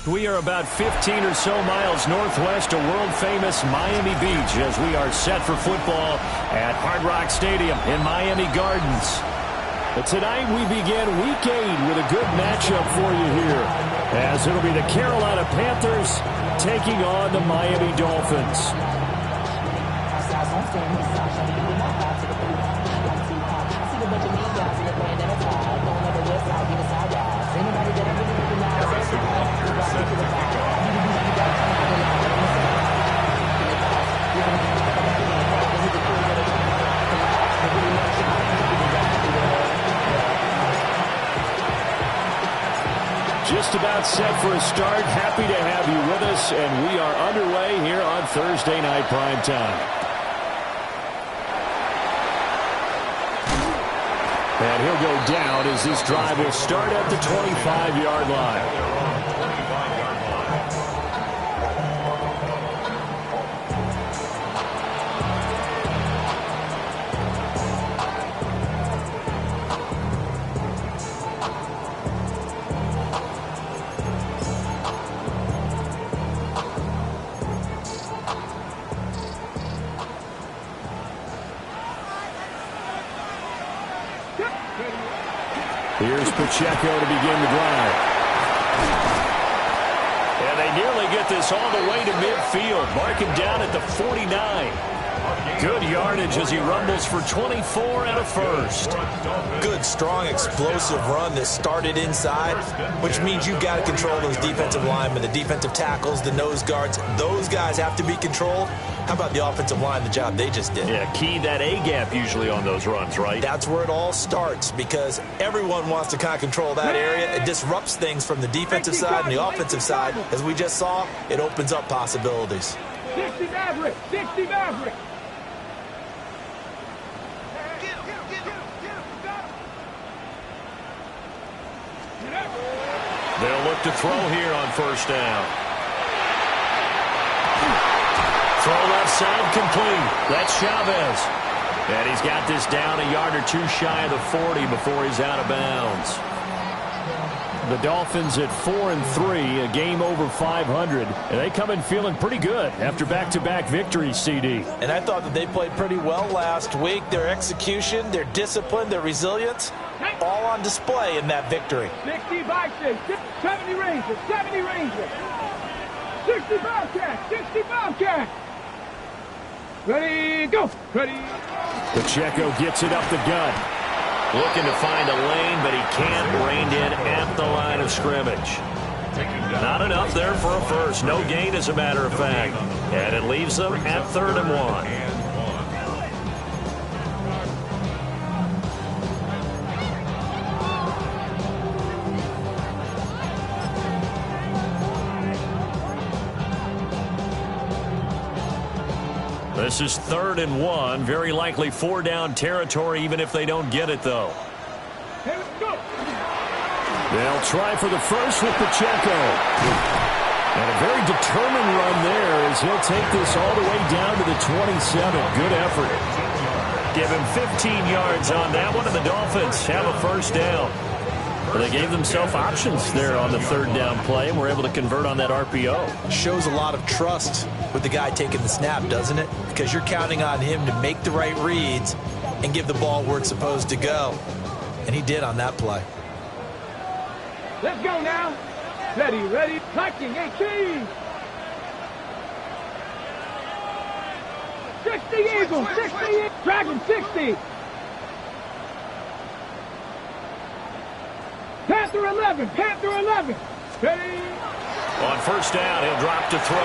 We are about 15 or so miles northwest of world-famous Miami Beach as we are set for football at Hard Rock Stadium in Miami Gardens. But tonight we begin Week 8 with a good matchup for you here, as it'll be the Carolina Panthers taking on the Miami Dolphins. Just about set for a start. Happy to have you with us, and we are underway here on Thursday Night Primetime. And he'll go down as this drive will start at the 25-yard line. Here's Pacheco to begin the drive. And they nearly get this all the way to midfield. Mark him down at the 49. Good yardage as he rumbles for 24 and a first. Good, strong, explosive run that started inside, which means you've got to control those defensive linemen, the defensive tackles, the nose guards. Those guys have to be controlled. How about the offensive line, the job they just did? Yeah, key that A-gap usually on those runs, right? That's where it all starts, because everyone wants to kind of control that area. It disrupts things from the defensive side and the offensive side. As we just saw, it opens up possibilities. 60 Maverick! 60 Maverick! They'll look to throw here on first down. Throw left side complete. That's Chavez. And he's got this down a yard or two shy of the 40 before he's out of bounds. The Dolphins at 4-3, a game over 500. And they come in feeling pretty good after back-to-back victories, CD. And I thought that they played pretty well last week. Their execution, their discipline, their resilience, all on display in that victory. 60 Vikings, 70 Rangers, 70 Rangers. 60 Bobcats, 60 Bobcats. Ready, go. Ready. Pacheco gets it up the gut. Looking to find a lane, but he can't rein in at the line of scrimmage. Not enough there for a first. No gain, as a matter of fact. And it leaves them at 3rd and 1. This is 3rd and 1. Very likely 4-down territory, even if they don't get it, though. Here we go. They'll try for the first with Pacheco. And a very determined run there as he'll take this all the way down to the 27. Good effort. Give him 15 yards on that one, and the Dolphins have a first down. Well, they gave themselves options there on the 3rd down play and were able to convert on that RPO. Shows a lot of trust with the guy taking the snap, doesn't it? Because you're counting on him to make the right reads and give the ball where it's supposed to go. And he did on that play. Let's go now. Ready, ready. Clutching, 18. 60 Eagles, 60. Dragon, 60. Panther 11, Panther 11. Ready. On first down, he'll drop to throw.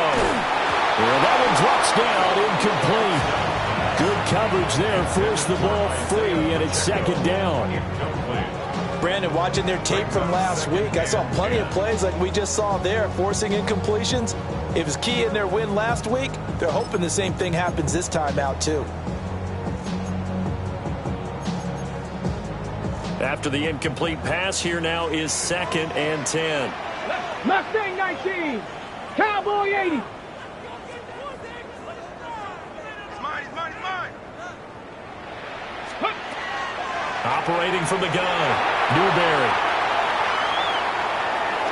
Well, that one drops down, incomplete. Good coverage there, forced the ball free, and it's 2nd down. Brandon, watching their tape from last week, I saw plenty of plays like we just saw there, forcing incompletions. It was key in their win last week. They're hoping the same thing happens this time out, too. After the incomplete pass, here now is 2nd and 10. Mustang 19. Cowboy 80. It's mine, it's mine, it's mine. Operating from the gun, Newberry.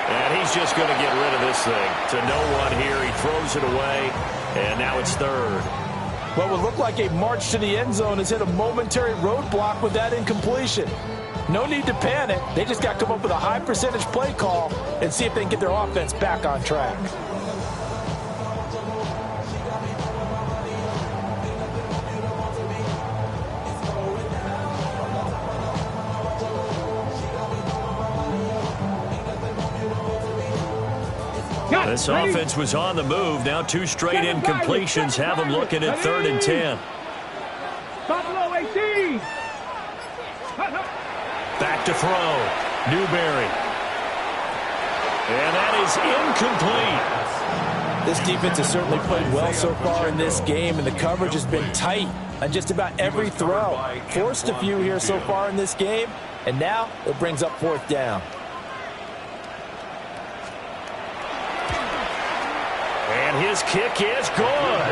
And he he's just going to get rid of this thing. To no one here. He throws it away, and now it's third. What would look like a march to the end zone has hit a momentary roadblock with that incompletion. No need to panic. They just got to come up with a high percentage play call and see if they can get their offense back on track. This offense was on the move. Now 2 straight incompletions have them looking at 3rd and 10. Buffalo 18. Back to throw. Newberry. And that is incomplete. This defense has certainly played well so far in this game, and the coverage has been tight on just about every throw. Forced a few here so far in this game, and now it brings up 4th down. And his kick is good.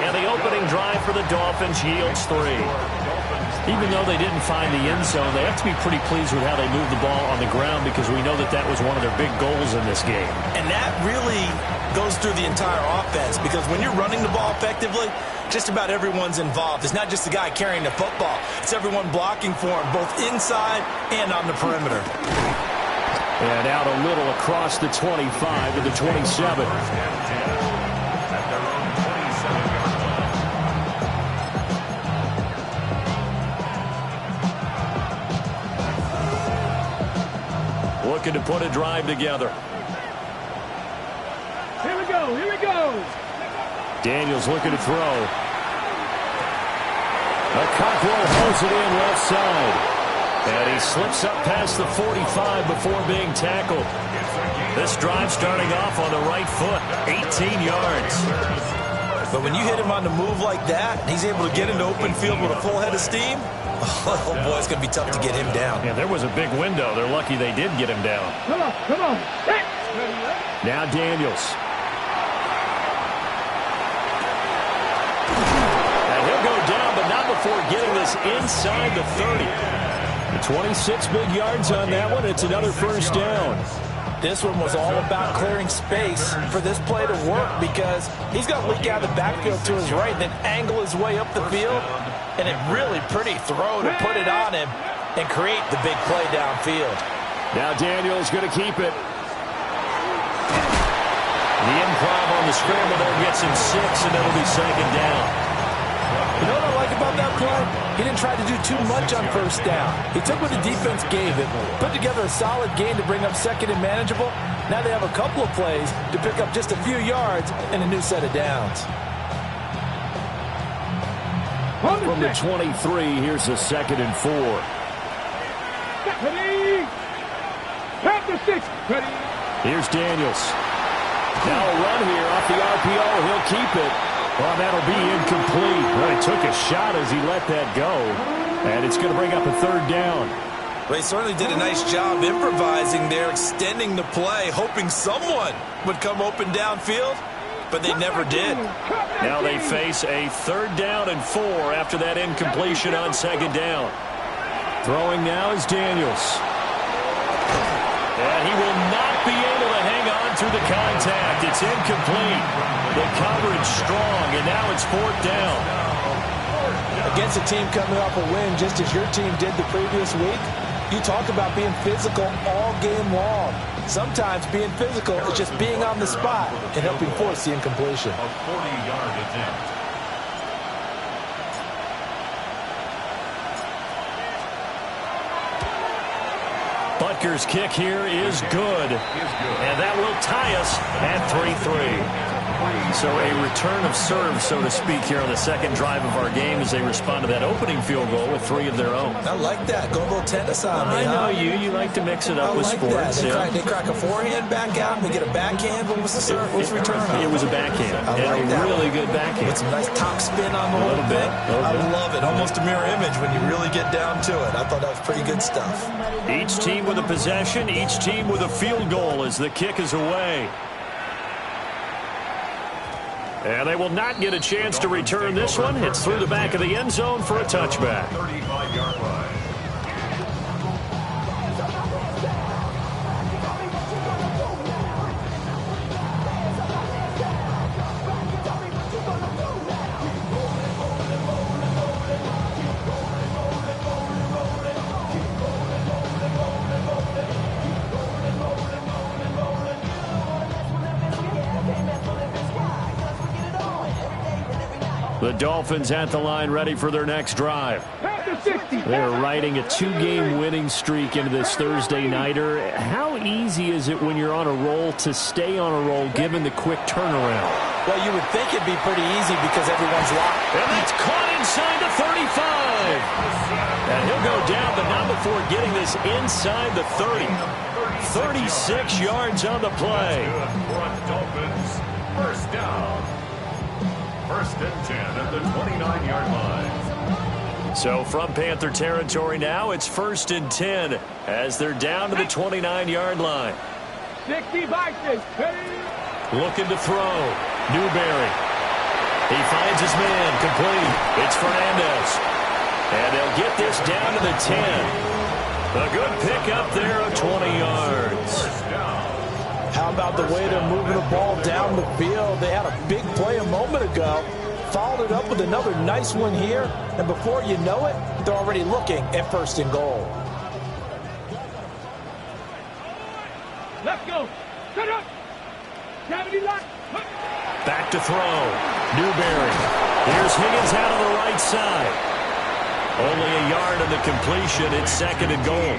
And the opening drive for the Dolphins yields 3. Even though they didn't find the end zone, they have to be pretty pleased with how they moved the ball on the ground, because we know that that was one of their big goals in this game. And that really goes through the entire offense, because when you're running the ball effectively, just about everyone's involved. It's not just the guy carrying the football. It's everyone blocking for him, both inside and on the perimeter. And out a little across the 25 to the 27. Looking to put a drive together. Here we go. Here we go. Daniels looking to throw. Cockrell holds it in left side. And he slips up past the 45 before being tackled. This drive starting off on the right foot, 18 yards. But when you hit him on the move like that, and he's able to get into open field with a full head of steam, oh boy, it's going to be tough to get him down. Yeah, there was a big window. They're lucky they did get him down. Come on, come on. Hey. Now Daniels. And he'll go down, but not before getting this inside the 30. 26 big yards on that one. It's another 1st down. This one was all about clearing space for this play to work, because he's going to leak out of the backfield to his right and then angle his way up the field. And a really pretty throw to put it on him and create the big play downfield. Now Daniels going to keep it. The improv on the scramble there gets him 6, and it'll be 2nd down. You know what I like about that play? He didn't try to do too much on 1st down. He took what the defense gave him, put together a solid game to bring up 2nd and manageable. Now they have a couple of plays to pick up just a few yards and a new set of downs. From the 23, here's a 2nd and 4. Ready. Back to 6. Ready. Here's Daniels. Now a run here off the RPO. He'll keep it. Well, that'll be incomplete. Well, he took a shot as he let that go. And it's going to bring up a 3rd down. Well, he certainly did a nice job improvising there, extending the play, hoping someone would come open downfield, but they never did. Now they face a 3rd down and 4 after that incompletion on 2nd down. Throwing now is Daniels. And he will not be able to hang on through the contact. It's incomplete. The coverage strong, and now it's 4th down. Against a team coming off a win, just as your team did the previous week, you talk about being physical all game long. Sometimes being physical is just being on the spot and helping force the incompletion. A 40-yard attempt. Butker's kick here is good. And that will tie us at 3-3. So a return of serve, so to speak, here on the 2nd drive of our game as they respond to that opening field goal with 3 of their own. I like that. Go a little tennis on me. I know you like to mix it up with sports. They crack a forehand back out, and we get a backhand. What was the serve? What was the return on? It was a backhand. I like that. Really good backhand. With some nice top spin on the whole thing. I love it. Almost a mirror image when you really get down to it. I thought that was pretty good stuff. Each team with a possession, each team with a field goal as the kick is away. And they will not get a chance to return this one. It's through the back of the end zone for a touchback. 35-yard line. Dolphins at the line, ready for their next drive. They're riding a 2-game winning streak into this Thursday nighter. How easy is it when you're on a roll to stay on a roll given the quick turnaround? Well, you would think it'd be pretty easy because everyone's locked. And that's caught inside the 35. And he'll go down, but not before getting this inside the 30. 36 yards on the play. Dolphins, first down. First and 10 at the 29-yard line. So from Panther territory now, it's first and 10 as they're down to the 29-yard line. 60 boxes. Looking to throw. Newberry. He finds his man. Complete. It's Fernandez. And they'll get this down to the 10. A good pickup there of 20 yards. How about the way they're moving the ball down the field? They had a big play a moment ago. Followed it up with another nice one here. And before you know it, they're already looking at first and goal. Let's go. Shut up. 70 left. Back to throw. Newberry. Here's Higgins out on the right side. Only a yard on the completion. It's second and goal.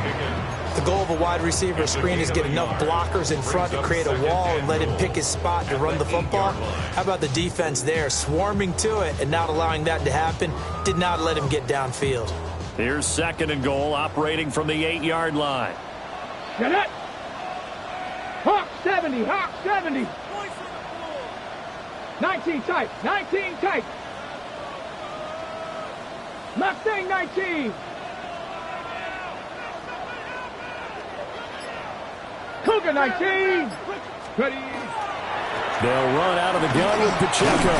The goal of a wide receiver screen is get enough blockers in front to create a wall and let him pick his spot to run the football. How about the defense there, swarming to it and not allowing that to happen? Did not let him get downfield. Here's second and goal, operating from the 8-yard line. Shut up. Hawk 70. Hawk 70. 19 tight. 19 tight. Mustang 19. Cougar 19. Ready. They'll run out of the gun with Pacheco.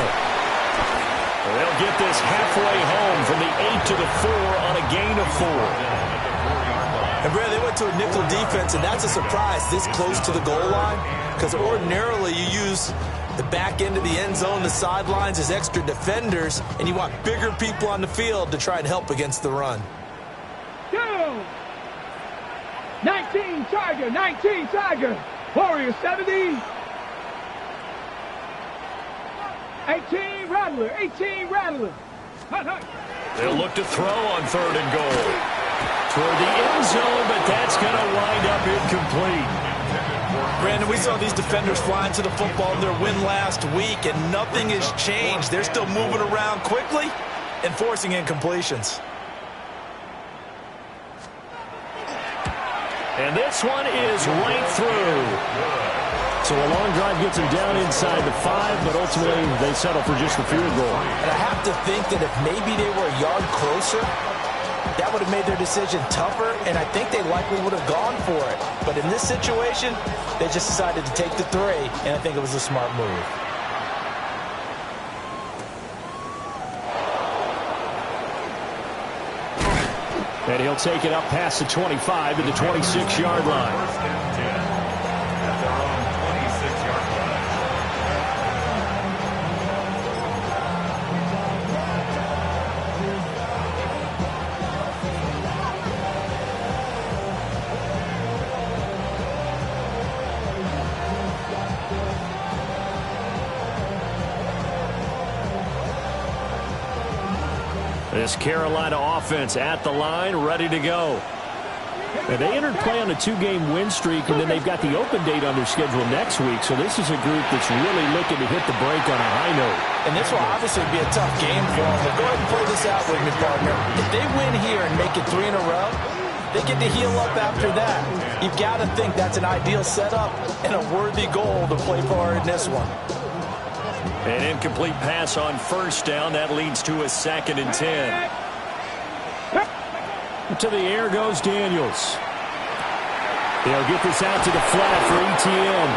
They'll get this halfway home from the 8 to the 4 on a gain of 4. And Brad, they went to a nickel defense, and that's a surprise this close to the goal line, because ordinarily you use the back end of the end zone, the sidelines as extra defenders, and you want bigger people on the field to try and help against the run. 19 Tiger, 19 Tiger. Warrior 70. 18 Rattler, 18 Rattler. Hut, hut. They'll look to throw on third and goal. Toward the end zone, but that's going to wind up incomplete. Brandon, we saw these defenders flying to the football in their win last week, and nothing has changed. They're still moving around quickly and forcing incompletions. And this one is right through. So a long drive gets them down inside the 5, but ultimately they settle for just the field goal. And I have to think that if maybe they were a yard closer, that would have made their decision tougher, and I think they likely would have gone for it. But in this situation, they just decided to take the 3, and I think it was a smart move. And he'll take it up past the 25 to the 26-yard line. First and 10 at their own 26-yard line. This Carolina offense at the line, ready to go. And they entered play on a 2-game win streak, and then they've got the open date on their schedule next week. So this is a group that's really looking to hit the break on a high note. And this will obviously be a tough game for them. But go ahead and play this out with me, partner. If they win here and make it 3 in a row, they get to heal up after that. You've got to think that's an ideal setup and a worthy goal to play for in this one. An incomplete pass on first down. That leads to a 2nd and 10. To the air goes Daniels. They'll get this out to the flat for ETN.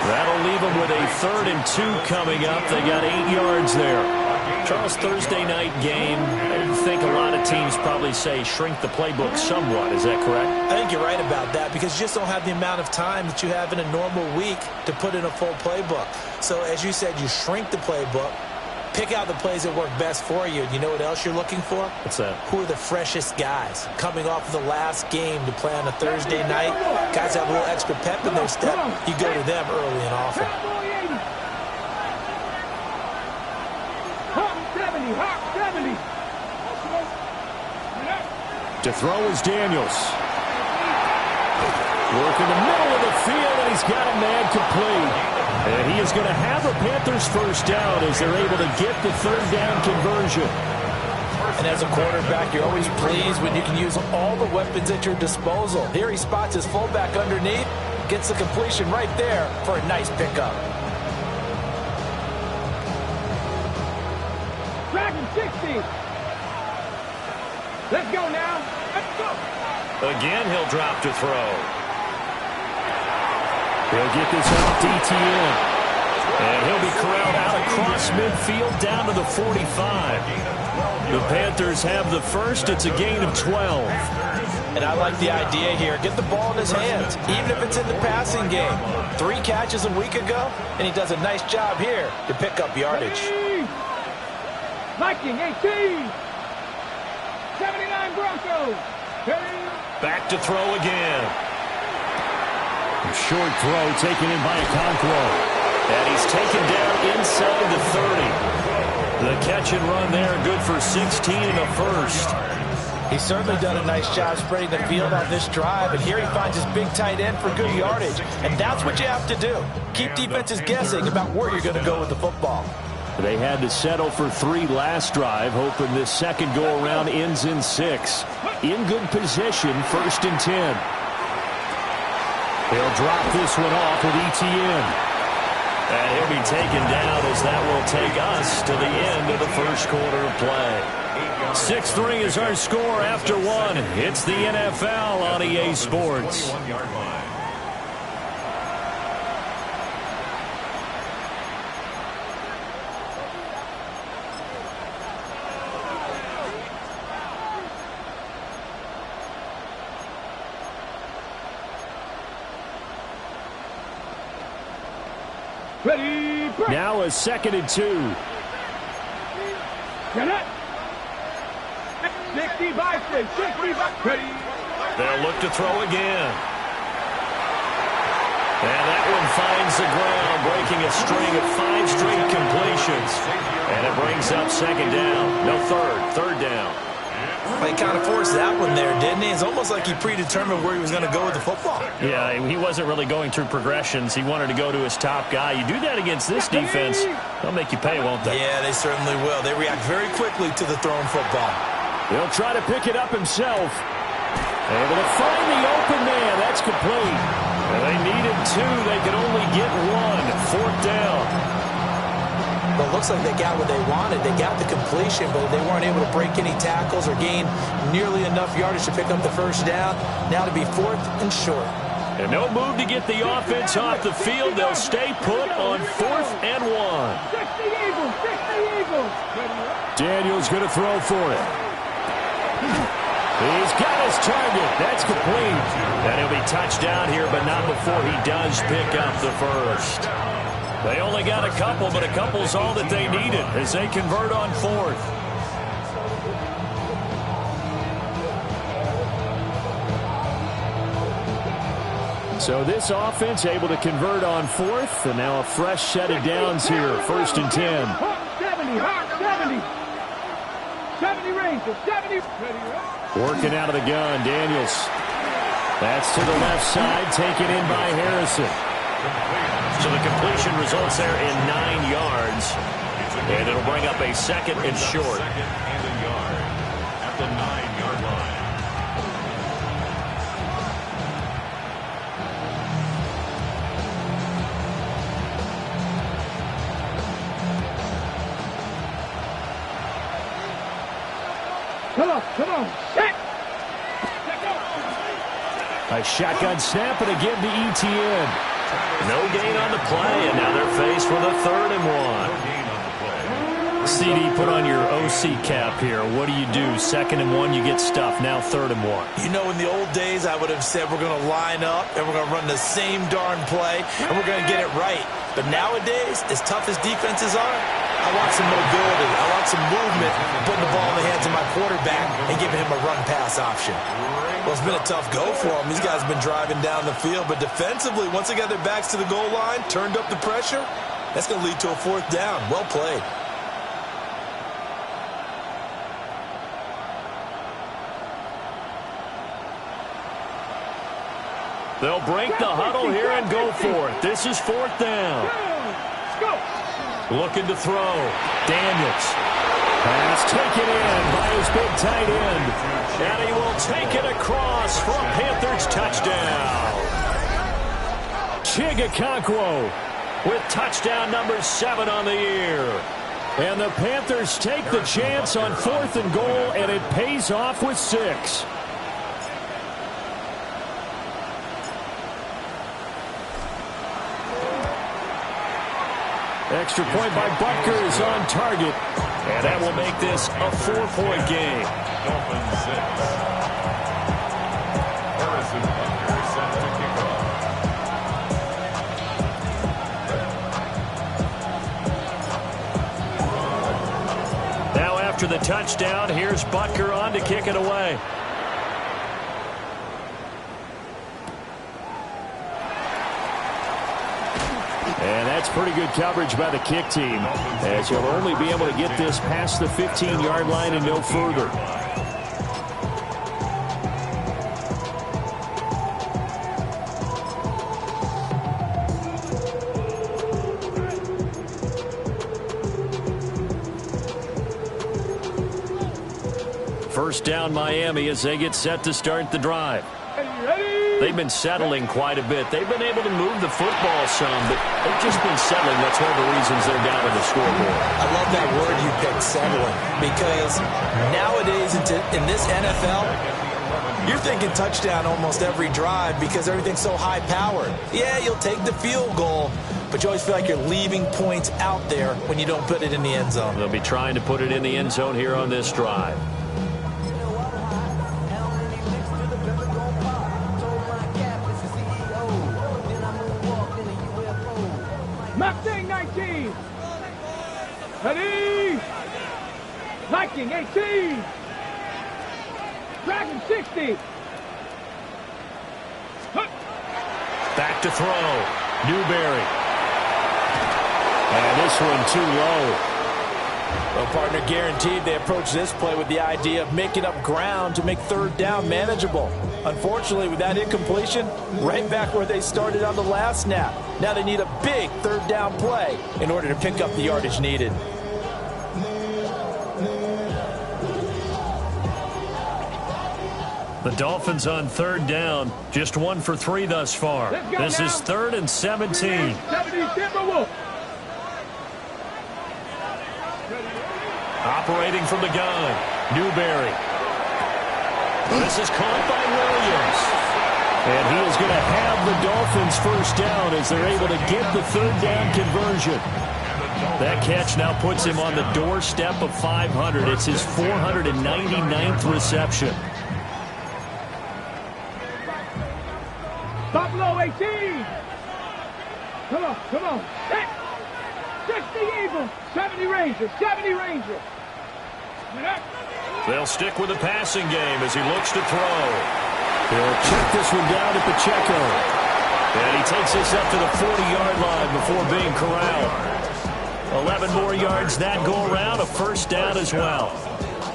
That'll leave them with a 3rd and 2 coming up. They got 8 yards there. Charles, Thursday night game, I think a lot of teams probably say shrink the playbook somewhat. Is that correct? I think you're right about that because you just don't have the amount of time that you have in a normal week to put in a full playbook. So as you said, you shrink the playbook, pick out the plays that work best for you. And you know what else you're looking for? What's that? Who are the freshest guys coming off of the last game to play on a Thursday night? Guys have a little extra pep in their step. You go to them early and often. Hawk 70. To throw is Daniels. Work in the middle of the field, and he's got a man complete. And he is going to have a Panthers first down as they're able to get the third down conversion. And as a quarterback, you're always pleased when you can use all the weapons at your disposal. Here he spots his fullback underneath, gets the completion right there for a nice pickup. Dragon 60. Let's go now. Let's go. Again, he'll drop to throw. He'll get this off to ETN. And he'll be corralled out across midfield down to the 45. The Panthers have the first. It's a gain of 12. And I like the idea here. Get the ball in his hands, even if it's in the passing game. 3 catches a week ago, and he does a nice job here to pick up yardage. Viking 18. 79 Broncos. Back to throw again. A short throw taken in by Okonkwo. And he's taken down inside the 30. The catch and run there, good for 16 and a first. He's certainly done a nice job spreading the field on this drive, and here he finds his big tight end for good yardage. And that's what you have to do. Keep defenses guessing about where you're going to go with the football. They had to settle for 3 last drive, hoping this second go-around ends in 6. In good position, 1st and 10. He'll drop this one off with ETN. And he'll be taken down as that will take us to the end of the first quarter of play. 6-3 is our score after 1. It's the NFL on EA Sports. Ready, break. Now a 2nd and 2. Get it. 65, 65. Ready. They'll look to throw again. And that one finds the ground, breaking a string of 5 straight completions. And it brings up 2nd down. No, third down. He kind of forced that one there, didn't he? It's almost like he predetermined where he was going to go with the football. Yeah, he wasn't really going through progressions. He wanted to go to his top guy. You do that against this defense, they'll make you pay, won't they? Yeah, they certainly will. They react very quickly to the thrown football. He'll try to pick it up himself. Able to find the open man. That's complete. And they needed 2. They could only get 1. 4th down. Well, it looks like they got what they wanted. They got the completion, but they weren't able to break any tackles or gain nearly enough yardage to pick up the first down. Now to be 4th and short. And no move to get the offense off the field. They'll stay put on 4th and 1. 60 Eagles, 60 Eagles. Daniels going to throw for it. He's got his target. That's complete. And he'll be touched down here, but not before he does pick up the first. They only got a couple, but a couple's all that they needed as they convert on 4th. So this offense able to convert on 4th, and now a fresh set of downs here, 1st and 10. 70. 70 Rangers, 70. Working out of the gun, Daniels. That's to the left side, taken in by Harrison. So the completion results there in 9 yards. And it'll bring up a 2nd and short. 2nd and a yard at the 9-yard line. Come on, set. A shotgun snap and again to ETN. No gain on the play, and now they're faced with a 3rd and 1. CD, put on your OC cap here. What do? 2nd and 1, you get stuffed. Now 3rd and 1. You know, in the old days, I would have said we're going to line up and we're going to run the same darn play and we're going to get it right. But nowadays, as tough as defenses are, I want some mobility. I want some movement, putting the ball in the hands of my quarterback and giving him a run-pass option. Well, it's been a tough go for them. These guys have been driving down the field. But defensively, once they got their backs to the goal line, turned up the pressure, that's going to lead to a 4th down. Well played. They'll break the huddle here and go for it. This is 4th down. Looking to throw. Daniels. Pass taken in by his big tight end. And he will take it across for a Panthers touchdown. Chigakonkwo with touchdown number 7 on the year. And the Panthers take the chance on 4th and goal, and it pays off with 6. Extra point by Butker is on target, and that will make this a 4-point game. Dolphins 6. Harrison Butker set to kick off. Now after the touchdown, here's Butker on to kick it away. And that's pretty good coverage by the kick team, as you'll only be able to get this past the 15-yard line and no further. First down Miami as they get set to start the drive. They've been settling quite a bit. They've been able to move the football some, but they've just been settling. That's one of the reasons they're down on the scoreboard. I love that word you picked, settling, because nowadays in this NFL, you're thinking touchdown almost every drive because everything's so high-powered. Yeah, you'll take the field goal, but you always feel like you're leaving points out there when you don't put it in the end zone. They'll be trying to put it in the end zone here on this drive. Mustang 19. Ready. Viking 18. Dragon 60. Back to throw. Newberry. And this one too low. Well, partner, guaranteed they approach this play with the idea of making up ground to make 3rd down manageable. Unfortunately, with that incompletion, right back where they started on the last snap. Now they need a big 3rd down play in order to pick up the yardage needed. The Dolphins on 3rd down, just 1 for 3 thus far. This is 3rd and 17. Operating from the gun, Newberry. This is caught by Williams. And he is going to have the Dolphins first down as they're able to get the 3rd down conversion. That catch now puts him on the doorstep of 500. It's his 499th reception. Buffalo 18. Come on. 60 Eagles. 70 Rangers. 70 Rangers. They'll stick with the passing game as he looks to throw. He'll check this one down to Pacheco. And he takes this up to the 40-yard line before being corralled. 11 more yards that go around, a first down as well.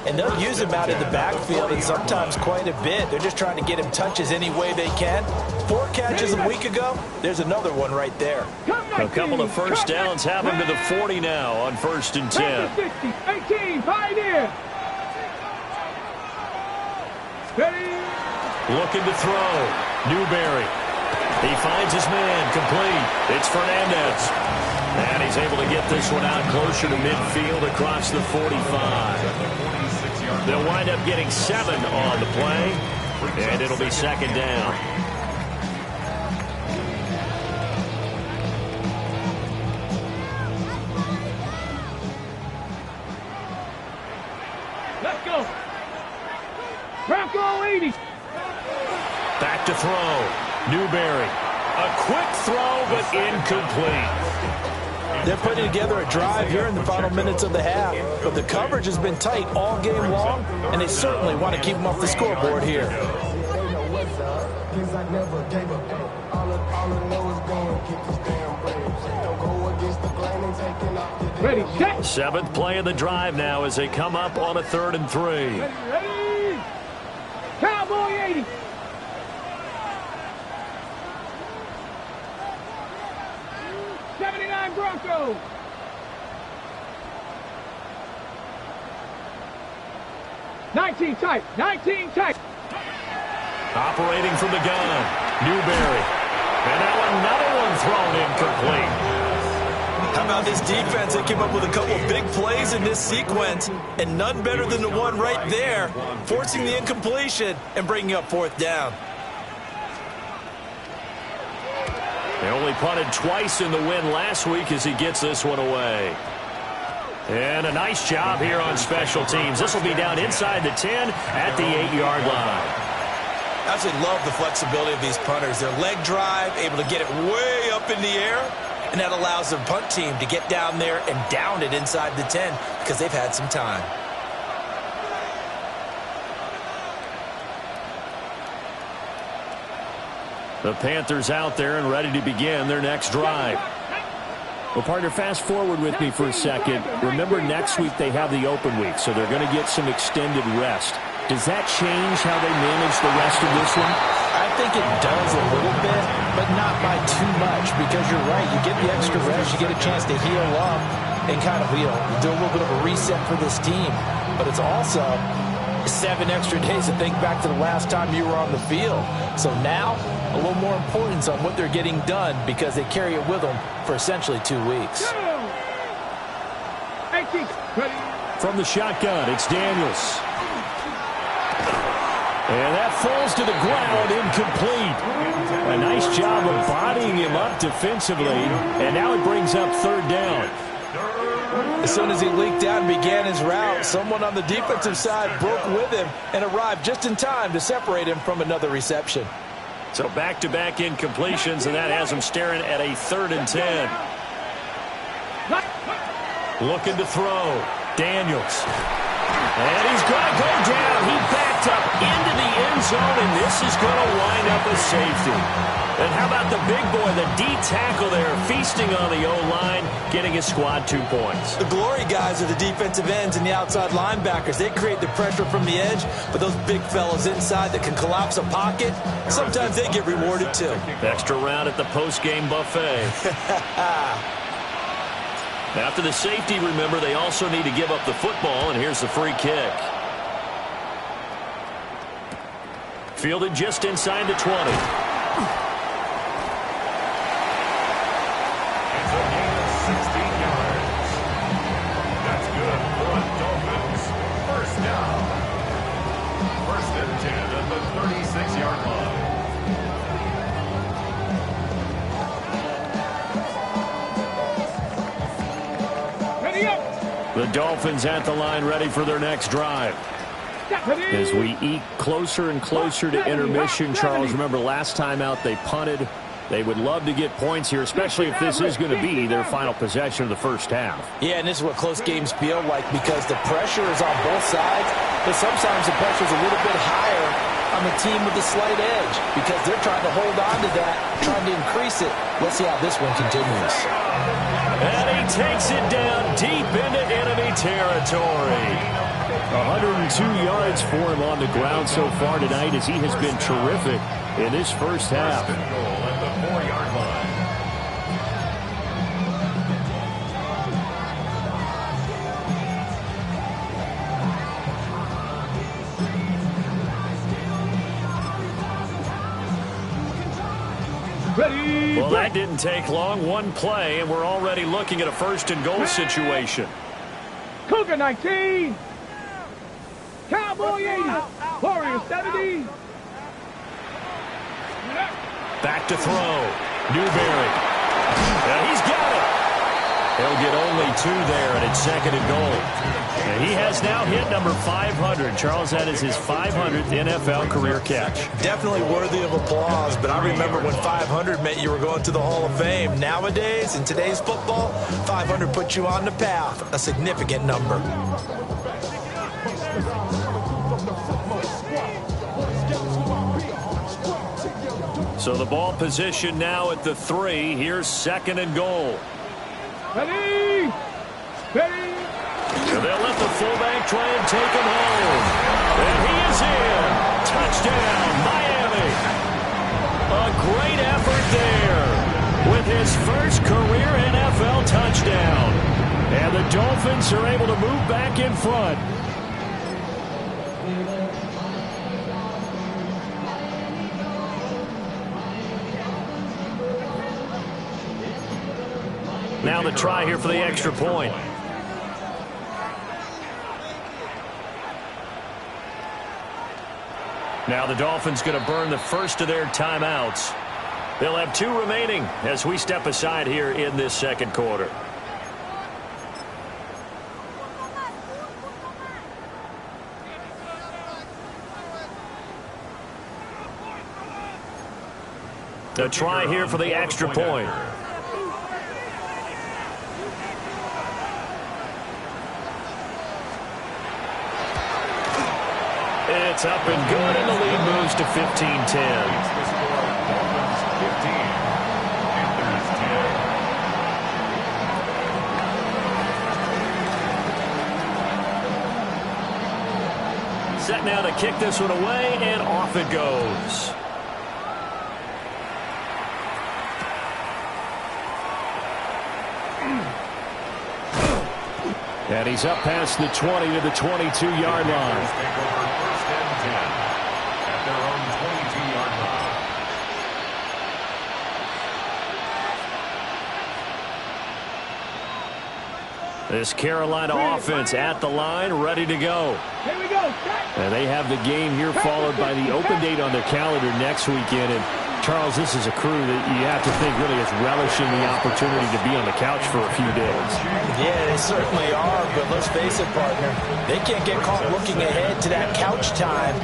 And they'll use him out in the backfield, and sometimes quite a bit. They're just trying to get him touches any way they can. 4 catches a week ago. There's another one right there. A couple of first downs have him to the 40 now on 1st and 10. 60, 18, Pioneer. Looking to throw. Newberry. He finds his man complete. It's Fernandez. And he's able to get this one out closer to midfield across the 45. They'll wind up getting 7 on the play, and it'll be 2nd down. Let's go. Bronco 80. Back to throw. Newberry. A quick throw, but incomplete. They're putting together a drive here in the final minutes of the half, but the coverage has been tight all game long, and they certainly want to keep them off the scoreboard here. Ready, set. 7th play of the drive now as they come up on a 3rd and 3. Ready. Cowboy 80. Broncos. Nineteen tight. 19 tight. Operating from the gun, Newberry. And now another one thrown incomplete. How about this defense? They came up with a couple of big plays in this sequence, and none better than the one right there, forcing the incompletion and bringing up fourth down. They only punted twice in the win last week as he gets this one away. And a nice job here on special teams. This will be down inside the 10 at the 8-yard line. I absolutely love the flexibility of these punters. Their leg drive, able to get it way up in the air, and that allows the punt team to get down there and down it inside the 10 because they've had some time. The Panthers out there and ready to begin their next drive. Well, partner, fast forward with me for a second. Remember, next week they have the open week, so they're going to get some extended rest. Does that change how they manage the rest of this one? I think it does a little bit, but not by too much, because you're right. You get the extra rest, you get a chance to heal up and kind of, do a little bit of a reset for this team. But it's also 7 extra days to think back to the last time you were on the field. So now, a little more importance on what they're getting done because they carry it with them for essentially 2 weeks. From the shotgun, it's Daniels. And that falls to the ground, incomplete. A nice job of bodying him up defensively, and now it brings up third down. As soon as he leaked out and began his route, someone on the defensive side broke with him and arrived just in time to separate him from another reception. So back-to-back incompletions, and that has him staring at a 3rd and 10. Looking to throw. Daniels. And he's going to go down. He backed up into the end zone, and this is going to wind up a safety. And how about the big boy, the D tackle there, feasting on the O-line, getting his squad 2 points. The glory guys are the defensive ends and the outside linebackers. They create the pressure from the edge, but those big fellas inside that can collapse a pocket, sometimes they get rewarded too. Extra round at the post-game buffet. After the safety, remember, they also need to give up the football, and here's the free kick. Fielded just inside the 20. It's a gain of 16 yards. That's good for the Dolphins. First down. 1st and 10 at the 36-yard line. The Dolphins at the line, ready for their next drive. As we eke closer and closer to intermission, Charles, remember last time out they punted. They would love to get points here, especially if this is going to be their final possession of the first half. Yeah, and this is what close games feel like because the pressure is on both sides, but sometimes the pressure is a little bit higher on the team with the slight edge because they're trying to hold on to that, trying to increase it. Let's see how this one continues. And he takes it down deep into enemy territory. 102 yards for him on the ground so far tonight as he has been terrific in this first half. First and goal at the 4-yard line. Ready. Well, that didn't take long. One play, and we're already looking at a 1st and goal situation. Cougar 19. Cowboy 80. Warrior 70. Back to throw. Newberry. And he's got it. He'll get only 2 there, and it's 2nd and goal. And he has now hit number 500. Charles, that is his 500th NFL career catch. Definitely worthy of applause, but I remember when 500 meant you were going to the Hall of Fame. Nowadays, in today's football, 500 puts you on the path, a significant number. So the ball position now at the 3. Here's 2nd and goal. Ready. Ready. And they'll let the fullback try and take him home. And he is in. Touchdown, Miami. A great effort there. With his first career NFL touchdown. And the Dolphins are able to move back in front. Now the try here for the extra point. Now the Dolphins going to burn the first of their timeouts. They'll have 2 remaining as we step aside here in this second quarter. The try here for the extra point. It's up and good, and the lead moves to 15-10. Set now to kick this one away, and off it goes. And he's up past the 20 to the 22-yard line. First and 10 at their own 22-yard line. This Carolina offense at the line, ready to go. Here we go. And they have the game here followed by the open date on their calendar next weekend. And Charles, this is a crew that you have to think really is relishing the opportunity to be on the couch for a few days. Yeah, they certainly are, but let's face it, partner. They can't get caught looking ahead to that couch time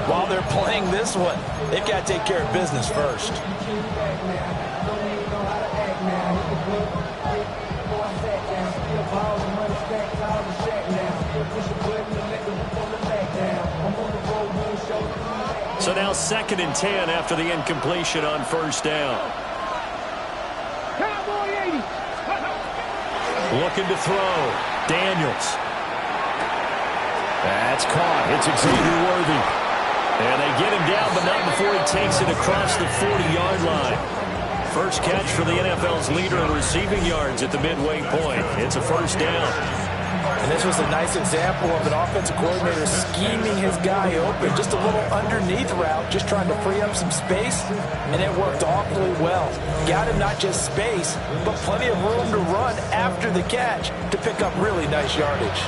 while they're playing this one. They've got to take care of business first. So now 2nd and 10 after the incompletion on first down. Cowboy 80. Looking to throw. Daniels. That's caught. It's Xavier Worthy. And they get him down, but not before he takes it across the 40-yard line. First catch for the NFL's leader in receiving yards at the midway point. It's a first down. And this was a nice example of an offensive coordinator scheming his guy open. Just a little underneath route, just trying to free up some space, and it worked awfully well. Got him not just space, but plenty of room to run after the catch to pick up really nice yardage.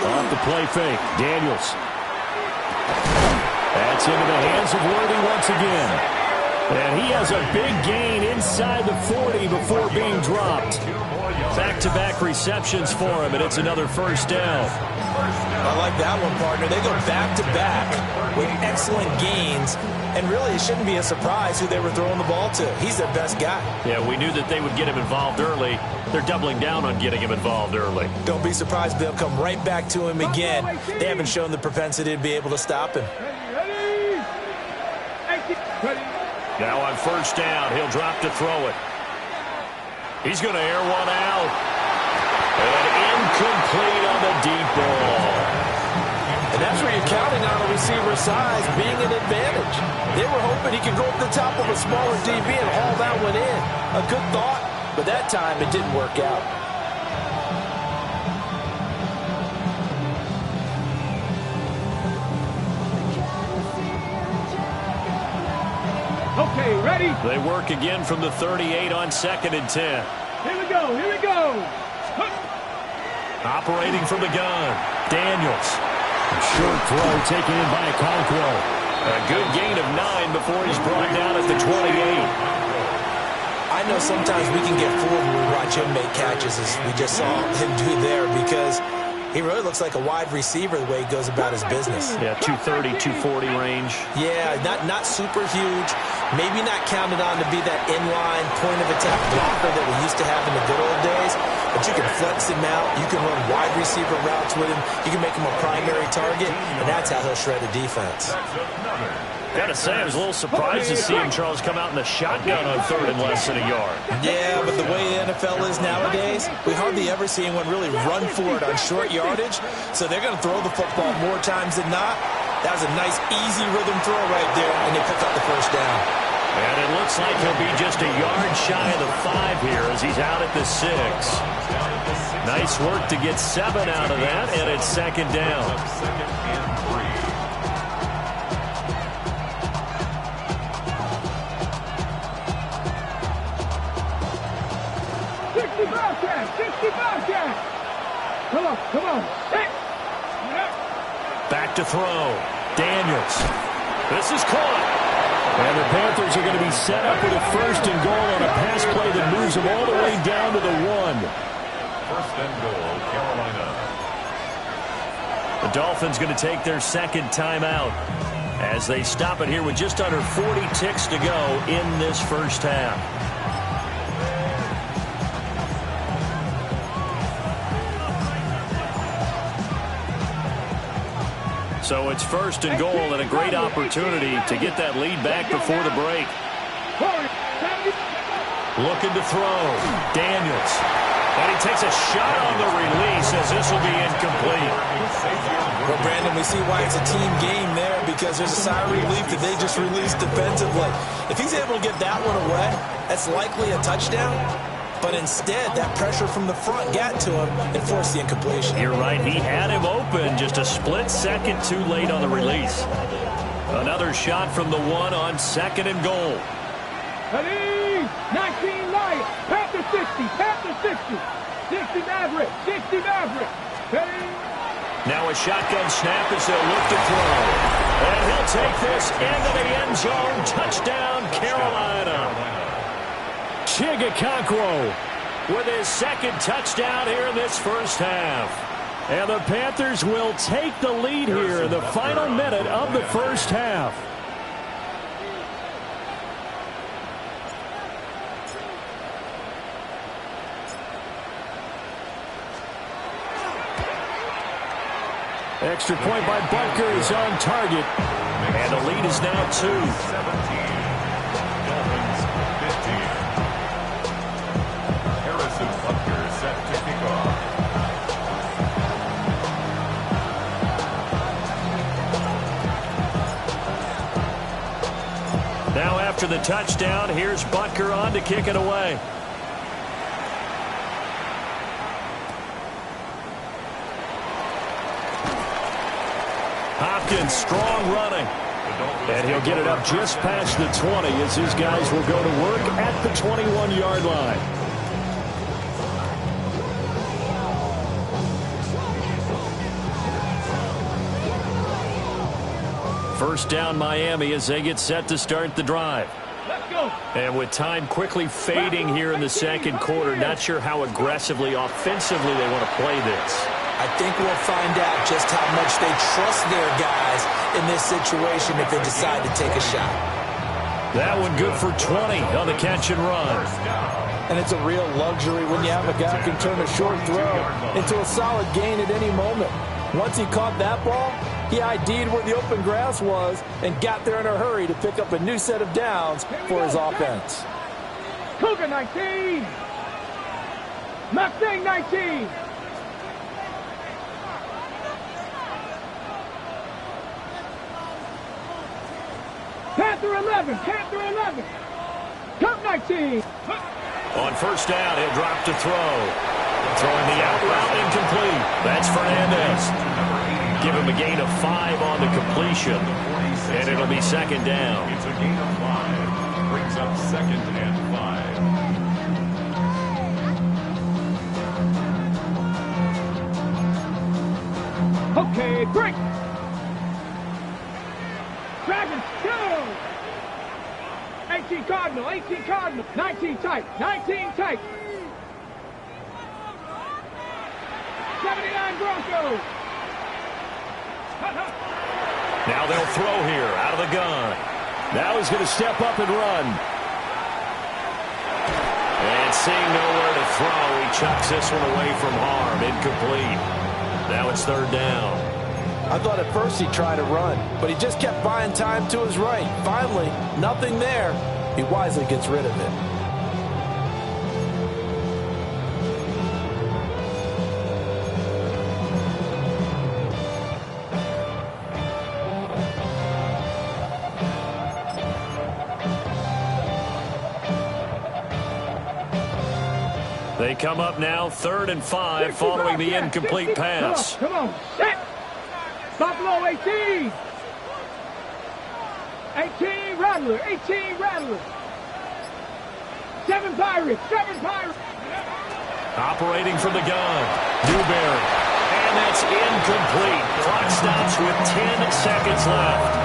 Off the play fake, Daniels. That's into the hands of Worthy once again. And he has a big gain inside the 40 before being dropped. Back-to-back receptions for him, and it's another first down. I like that one, partner. They go back-to-back with excellent gains, and really it shouldn't be a surprise who they were throwing the ball to. He's their best guy. Yeah, we knew that they would get him involved early. They're doubling down on getting him involved early. Don't be surprised if they'll come right back to him again. They haven't shown the propensity to be able to stop him. Now on first down, he'll drop to throw it. He's going to air one out. And incomplete on the deep ball. And that's where you're counting on a receiver's size being an advantage. They were hoping he could go up the top of a smaller DB and haul that one in. A good thought, but that time it didn't work out. Okay, ready? They work again from the 38 on 2nd and 10. Here we go, here we go. Operating from the gun, Daniels. A short throw taken in by Okonkwo. A good gain of 9 before he's brought down at the 28. I know sometimes we can get fooled when we watch him make catches, as we just saw him do there, because He really looks like a wide receiver the way he goes about his business. Yeah, 230, 240 range. Yeah, not super huge. Maybe not counted on to be that inline point of attack blocker that we used to have in the good old days. But you can flex him out. You can run wide receiver routes with him. You can make him a primary target, and that's how he'll shred a defense. Gotta say, I was a little surprised to see him, Charles, come out in the shotgun on 3rd and less than a yard. Yeah, but the way the NFL is nowadays, we hardly ever see anyone really run for it on short yardage. So they're going to throw the football more times than not. That was a nice, easy rhythm throw right there, and they pick up the first down. And it looks like he'll be just a yard shy of the 5 here as he's out at the 6. Nice work to get 7 out of that, and it's 2nd down. Come on. Hey. Back to throw. Daniels. This is caught. And the Panthers are going to be set up with a 1st and goal on a pass play that moves them all the way down to the 1. 1st and goal, Carolina. The Dolphins going to take their 2nd timeout as they stop it here with just under 40 ticks to go in this first half. So it's 1st and goal and a great opportunity to get that lead back before the break. Looking to throw. Daniels. And he takes a shot on the release as this will be incomplete. Well, Brandon, we see why it's a team game there because there's a sigh of relief that they just released defensively. If he's able to get that one away, that's likely a touchdown. But instead, that pressure from the front got to him and forced the incompletion. You're right. He had him open just a split second too late on the release. Another shot from the 1 on 2nd and goal. 19 Lions. Panther 60. Panther 60. 60 Maverick. 60 Maverick. Now a shotgun snap as they'll look to throw. And he'll take this into the end zone. Touchdown, Carolina. Chigakakwo with his 2nd touchdown here in this first half. And the Panthers will take the lead here in the final minute of the first half. Extra point by Butker is on target. And the lead is now 2. 17. Dolphins 15. Harrison Butker set to kick off. Now after the touchdown, here's Butker on to kick it away. Hopkins, strong running. And he'll get it up just past the 20 as his guys will go to work at the 21-yard line. First down Miami as they get set to start the drive. Let's go. And with time quickly fading here in the 2nd quarter, not sure how aggressively, offensively they want to play this. I think we'll find out just how much they trust their guys in this situation if they decide to take a shot. That one good for 20 on the catch and run. And it's a real luxury when you have a guy who can turn a short throw into a solid gain at any moment. Once he caught that ball, he ID'd where the open grass was and got there in a hurry to pick up a new set of downs for his offense. Cougar 19. Mustang 19. Panther 11. Panther 11. Cup 19. On first down, he'll drop to throw. Throwing the out route incomplete. That's Fernandez. Give him a gain of 5 on the completion. And it'll be 2nd down. It's a gain of 5. Brings up 2nd and 5. Okay, break. Dragons, go. 18 Cardinal, 18 Cardinal. 19 tight, 19 tight. 79 Broncos. Now they'll throw here out of the gun. Now he's going to step up and run. And seeing nowhere to throw, he chucks this one away from harm. Incomplete. Now it's third down. I thought at first he'd try to run, but he just kept buying time to his right. Finally, nothing there. He wisely gets rid of it. They come up now, 3rd and 5, following the incomplete pass. Come on, set. Buffalo 18. 18 Rattler, 18 Rattler. 7 Pirates, 7 Pirates. Operating from the gun, Newberry. And that's incomplete. Clock stops with 10 seconds left.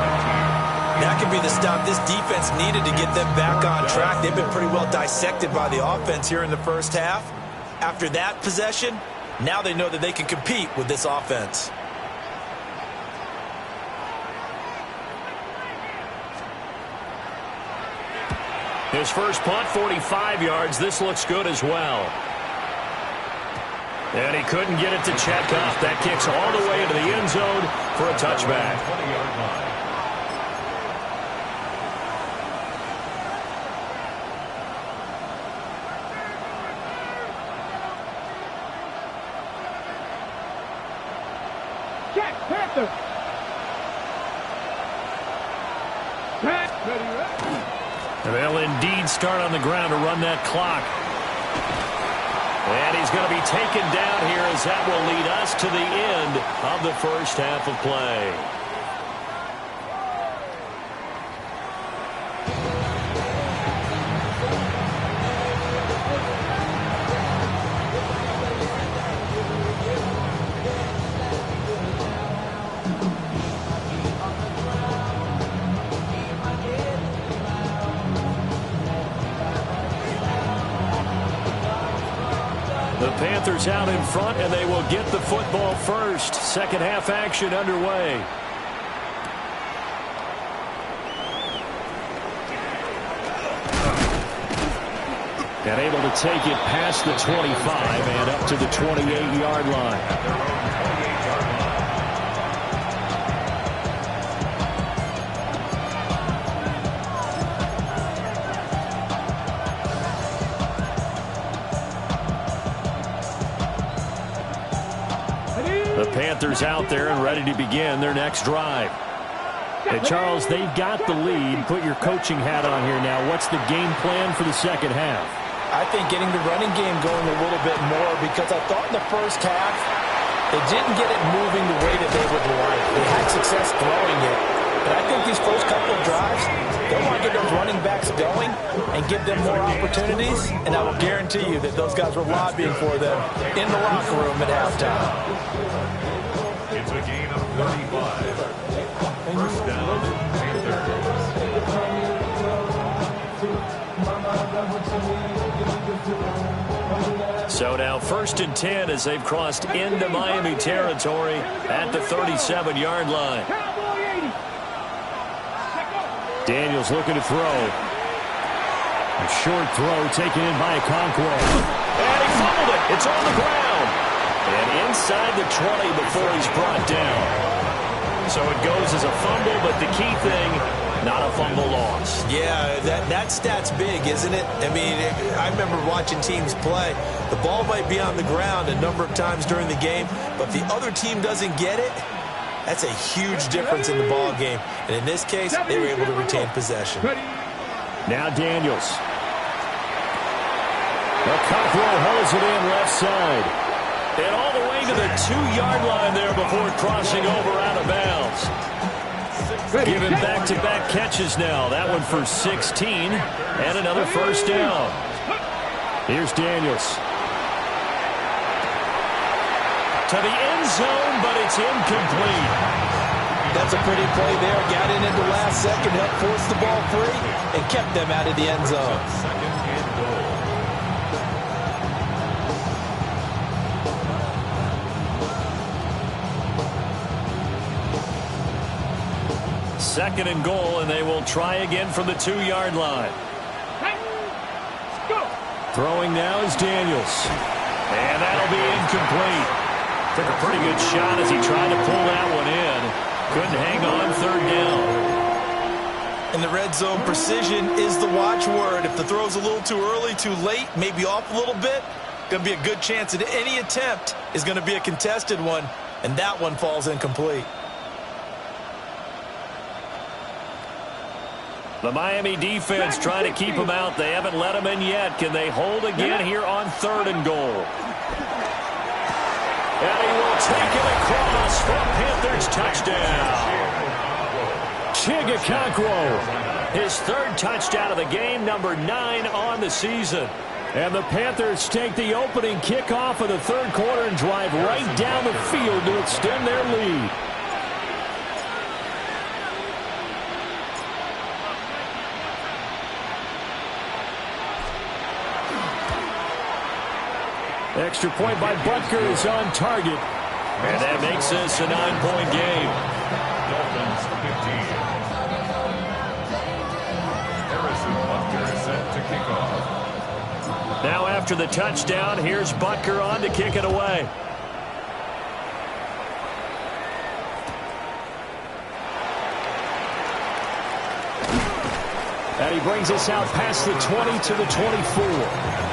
That could be the stop this defense needed to get them back on track. They've been pretty well dissected by the offense here in the first half. After that possession, now they know that they can compete with this offense. His first punt, 45 yards. This looks good as well. And he couldn't get it to check up. That kicks all the way into the end zone for a touchback. 20-yard line. Check, Panther. And they'll indeed start on the ground to run that clock. And he's going to be taken down here as that will lead us to the end of the first half of play. The Panthers out in front, and they will get the football first. Second half action underway. And able to take it past the 25 and up to the 28-yard line. The Panthers out there and ready to begin their next drive. Hey, Charles, they've got the lead. Put your coaching hat on here now. What's the game plan for the second half? I think getting the running game going a little bit more, because I thought in the first half they didn't get it moving the way that they would like. They had success throwing it. But I think these first couple of drives, they want to get those running backs going and give them more opportunities. And I will guarantee you that those guys were lobbying for them in the locker room at halftime. It's a gain of 35. First down, Panthers. So now 1st and 10 as they've crossed into Miami territory at the 37-yard line. Daniels looking to throw. A short throw taken in by Okonkwo. And he fumbled it. It's on the ground. And inside the 20 before he's brought down. So it goes as a fumble, but the key thing, not a fumble loss. Yeah, that stat's big, isn't it? I mean, I remember watching teams play. The ball might be on the ground a number of times during the game, but if the other team doesn't get it, that's a huge difference in the ball game. And in this case, they were able to retain possession. Now Daniels. Okonkwo holds it in left side. And all the way to the 2-yard line there before crossing over out of bounds. Given back-to-back catches now. That one for 16 and another first down. Here's Daniels. To the end zone, but it's incomplete. That's a pretty play there. Got in at the last second, helped force the ball free, and kept them out of the end zone. Second and goal. 2nd and goal, and they will try again from the 2-yard line. Go. Throwing now is Daniels. And that'll be incomplete. Took a pretty good shot as he tried to pull that one in. Couldn't hang on 3rd down. In the red zone, precision is the watchword. If the throw's a little too early, too late, maybe off a little bit, going to be a good chance that any attempt is going to be a contested one, and that one falls incomplete. The Miami defense trying to keep him out. They haven't let him in yet. Can they hold again here on 3rd and goal? And he will take it across for a Panthers touchdown. Chigakonkwo, his 3rd touchdown of the game, number 9 on the season. And the Panthers take the opening kickoff of the 3rd quarter and drive right down the field to extend their lead. Extra point by Butker is on target. And that makes this a 9-point game. Dolphins 15. Harrison Butker set to kick off. Now after the touchdown, here's Butker on to kick it away. And he brings us out past the 20 to the 24.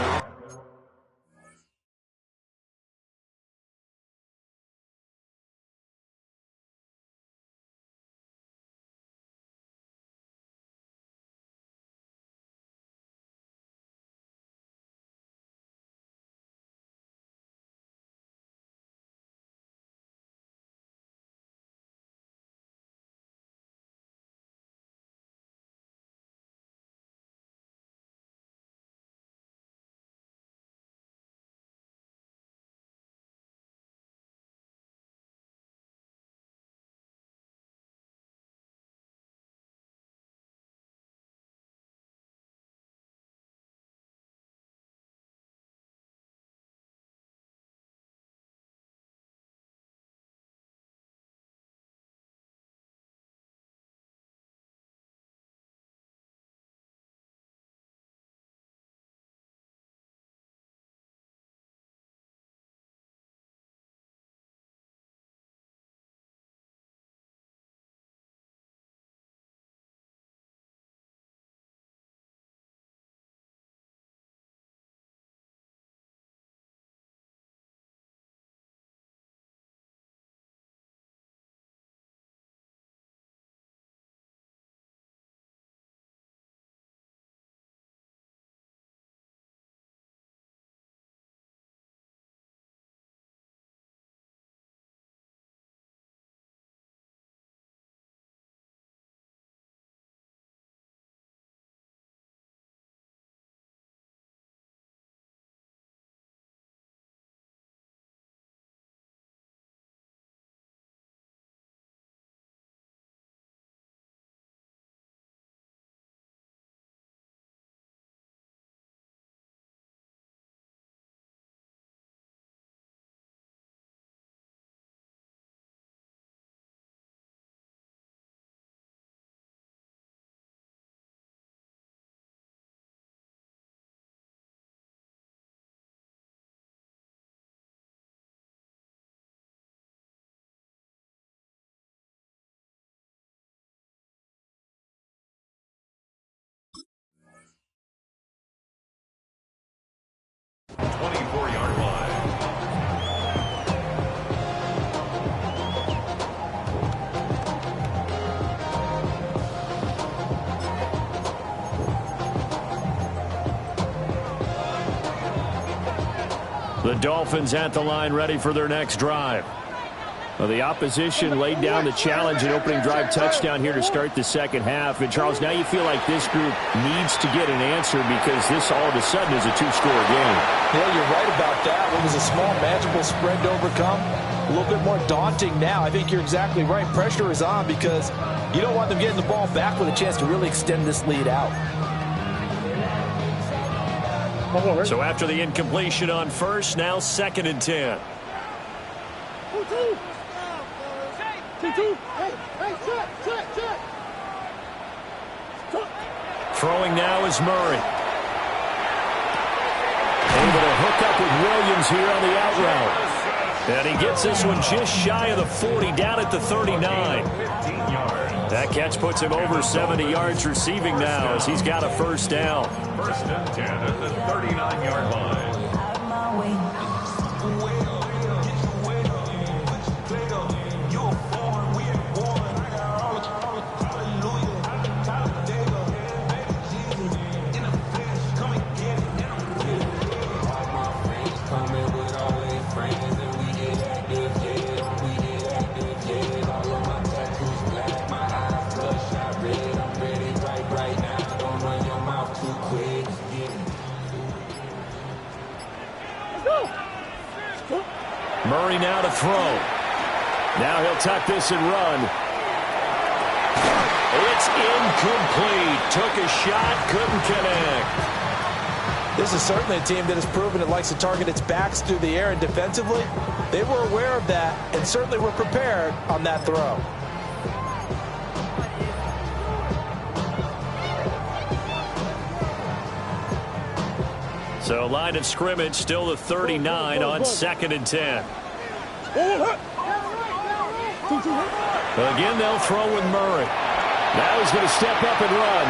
Yard line. The Dolphins at the line ready for their next drive. Well, the opposition laid down the challenge and opening drive touchdown here to start the 2nd half. And, Charles, now you feel like this group needs to get an answer because this all of a sudden is a 2-score game. Yeah, you're right about that. What was a small, manageable spread to overcome, a little bit more daunting now. I think you're exactly right. Pressure is on because you don't want them getting the ball back with a chance to really extend this lead out. So after the incompletion on first, now 2nd and 10. Throwing now is Murray. Able to hook up with Williams here on the out route. And he gets this one just shy of the 40, down at the 39. That catch puts him over 70 yards receiving now as he's got a first down. First and 10 at the 39-yard line. Murray now to throw. Now he'll tuck this and run. It's incomplete. Took a shot, couldn't connect. This is certainly a team that has proven it likes to target its backs through the air, and defensively, they were aware of that and certainly were prepared on that throw. So line of scrimmage still the 39 on 2nd and 10. Again, they'll throw with Murray. Now he's going to step up and run.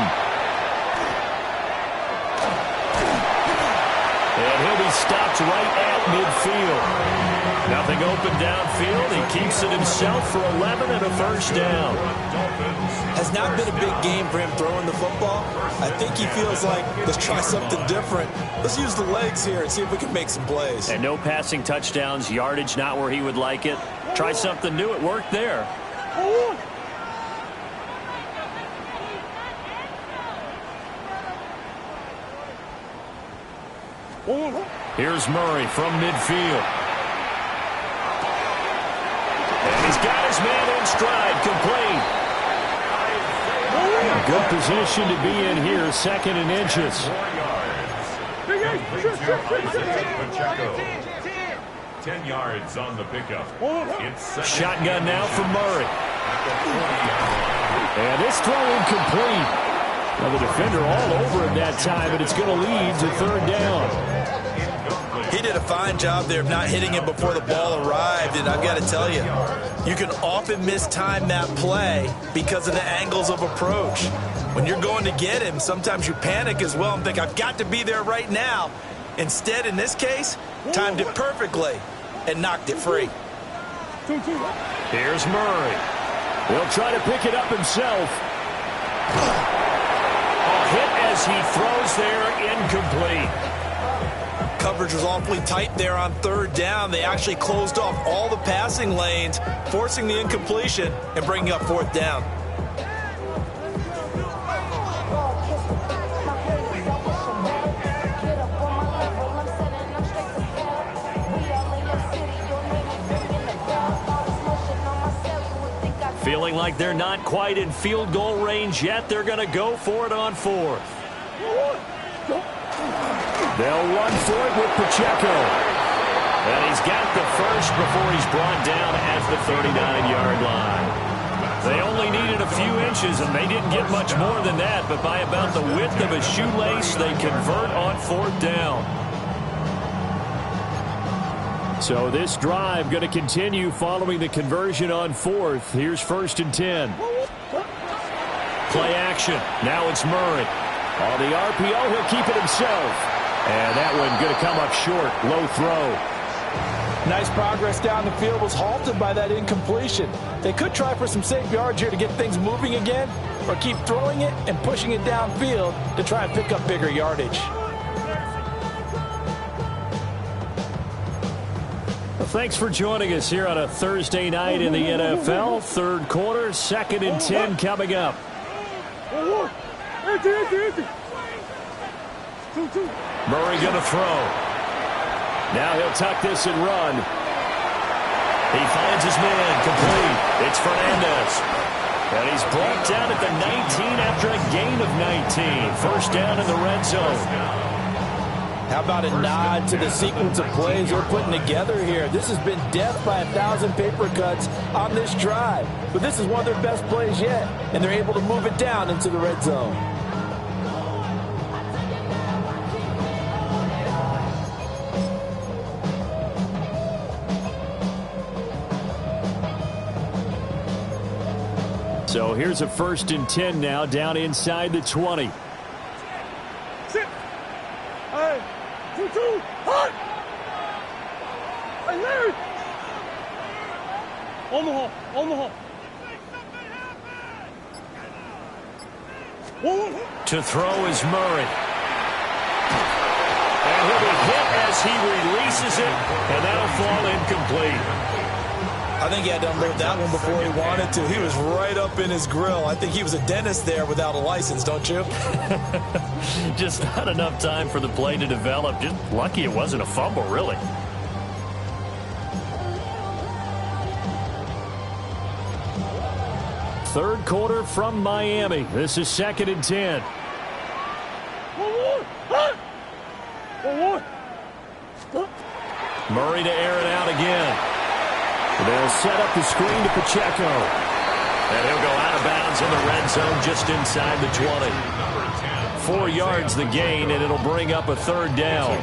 And he'll be stopped right at midfield. Nothing open downfield. He keeps it himself for 11 and a first down. Has not been a big game for him throwing the football. I think he feels like, let's try something different. Let's use the legs here and see if we can make some plays. And no passing touchdowns, yardage not where he would like it. Try something new. It worked there. Here's Murray from midfield. And he's got his man in stride, complete. A good position to be in here, 2nd and inches. 10 yards on the pickup. Shotgun now for Murray. And this throw incomplete. Now the defender all over him that time, but it's going to lead to 3rd down. He did a fine job there of not hitting him before the ball arrived, and I've got to tell you, you can often mistime that play because of the angles of approach. When you're going to get him, sometimes you panic as well and think, I've got to be there right now. Instead, in this case, timed it perfectly and knocked it free. Here's Murray. He'll try to pick it up himself. A hit as he throws there, incomplete. Coverage was awfully tight there on 3rd down. They actually closed off all the passing lanes, forcing the incompletion and bringing up 4th down. Feeling like they're not quite in field goal range yet. They're going to go for it on 4th. They'll run for it with Pacheco. And he's got the first before he's brought down at the 39-yard line. They only needed a few inches, and they didn't get much more than that. But by about the width of a shoelace, they convert on 4th down. So this drive going to continue following the conversion on 4th. Here's 1st and 10. Play action. Now it's Murray. On the RPO, he'll keep it himself. And that one going to come up short. Low throw. Nice progress down the field, was halted by that incompletion. They could try for some safe yards here to get things moving again, or keep throwing it and pushing it downfield to try and pick up bigger yardage. Well, thanks for joining us here on a Thursday night in the NFL. 3rd quarter, 2nd and 10 coming up. Murray going to throw. Now he'll tuck this and run. He finds his man, complete. It's Fernandez. And he's brought down at the 19 after a gain of 19. First down in the red zone. How about a nod to the sequence of plays we're putting together here? This has been death by 1,000 paper cuts on this drive. But this is one of their best plays yet, and they're able to move it down into the red zone. So here's a 1st and 10 now, down inside the 20. Sit. Hey, 2-2. Hot. Hey, Larry. Omaha. To throw is Murray. And he'll be hit as he releases it, and that'll fall incomplete. I think he had to unload that one before he wanted to. He was right up in his grill. I think he was a dentist there without a license, don't you? Just not enough time for the play to develop. Just lucky it wasn't a fumble, really. Third quarter from Miami. This is 2nd and 10. Murray to air it out again. They'll set up the screen to Pacheco. And he'll go out of bounds in the red zone just inside the 20. 4 yards the gain, and it'll bring up a 3rd down.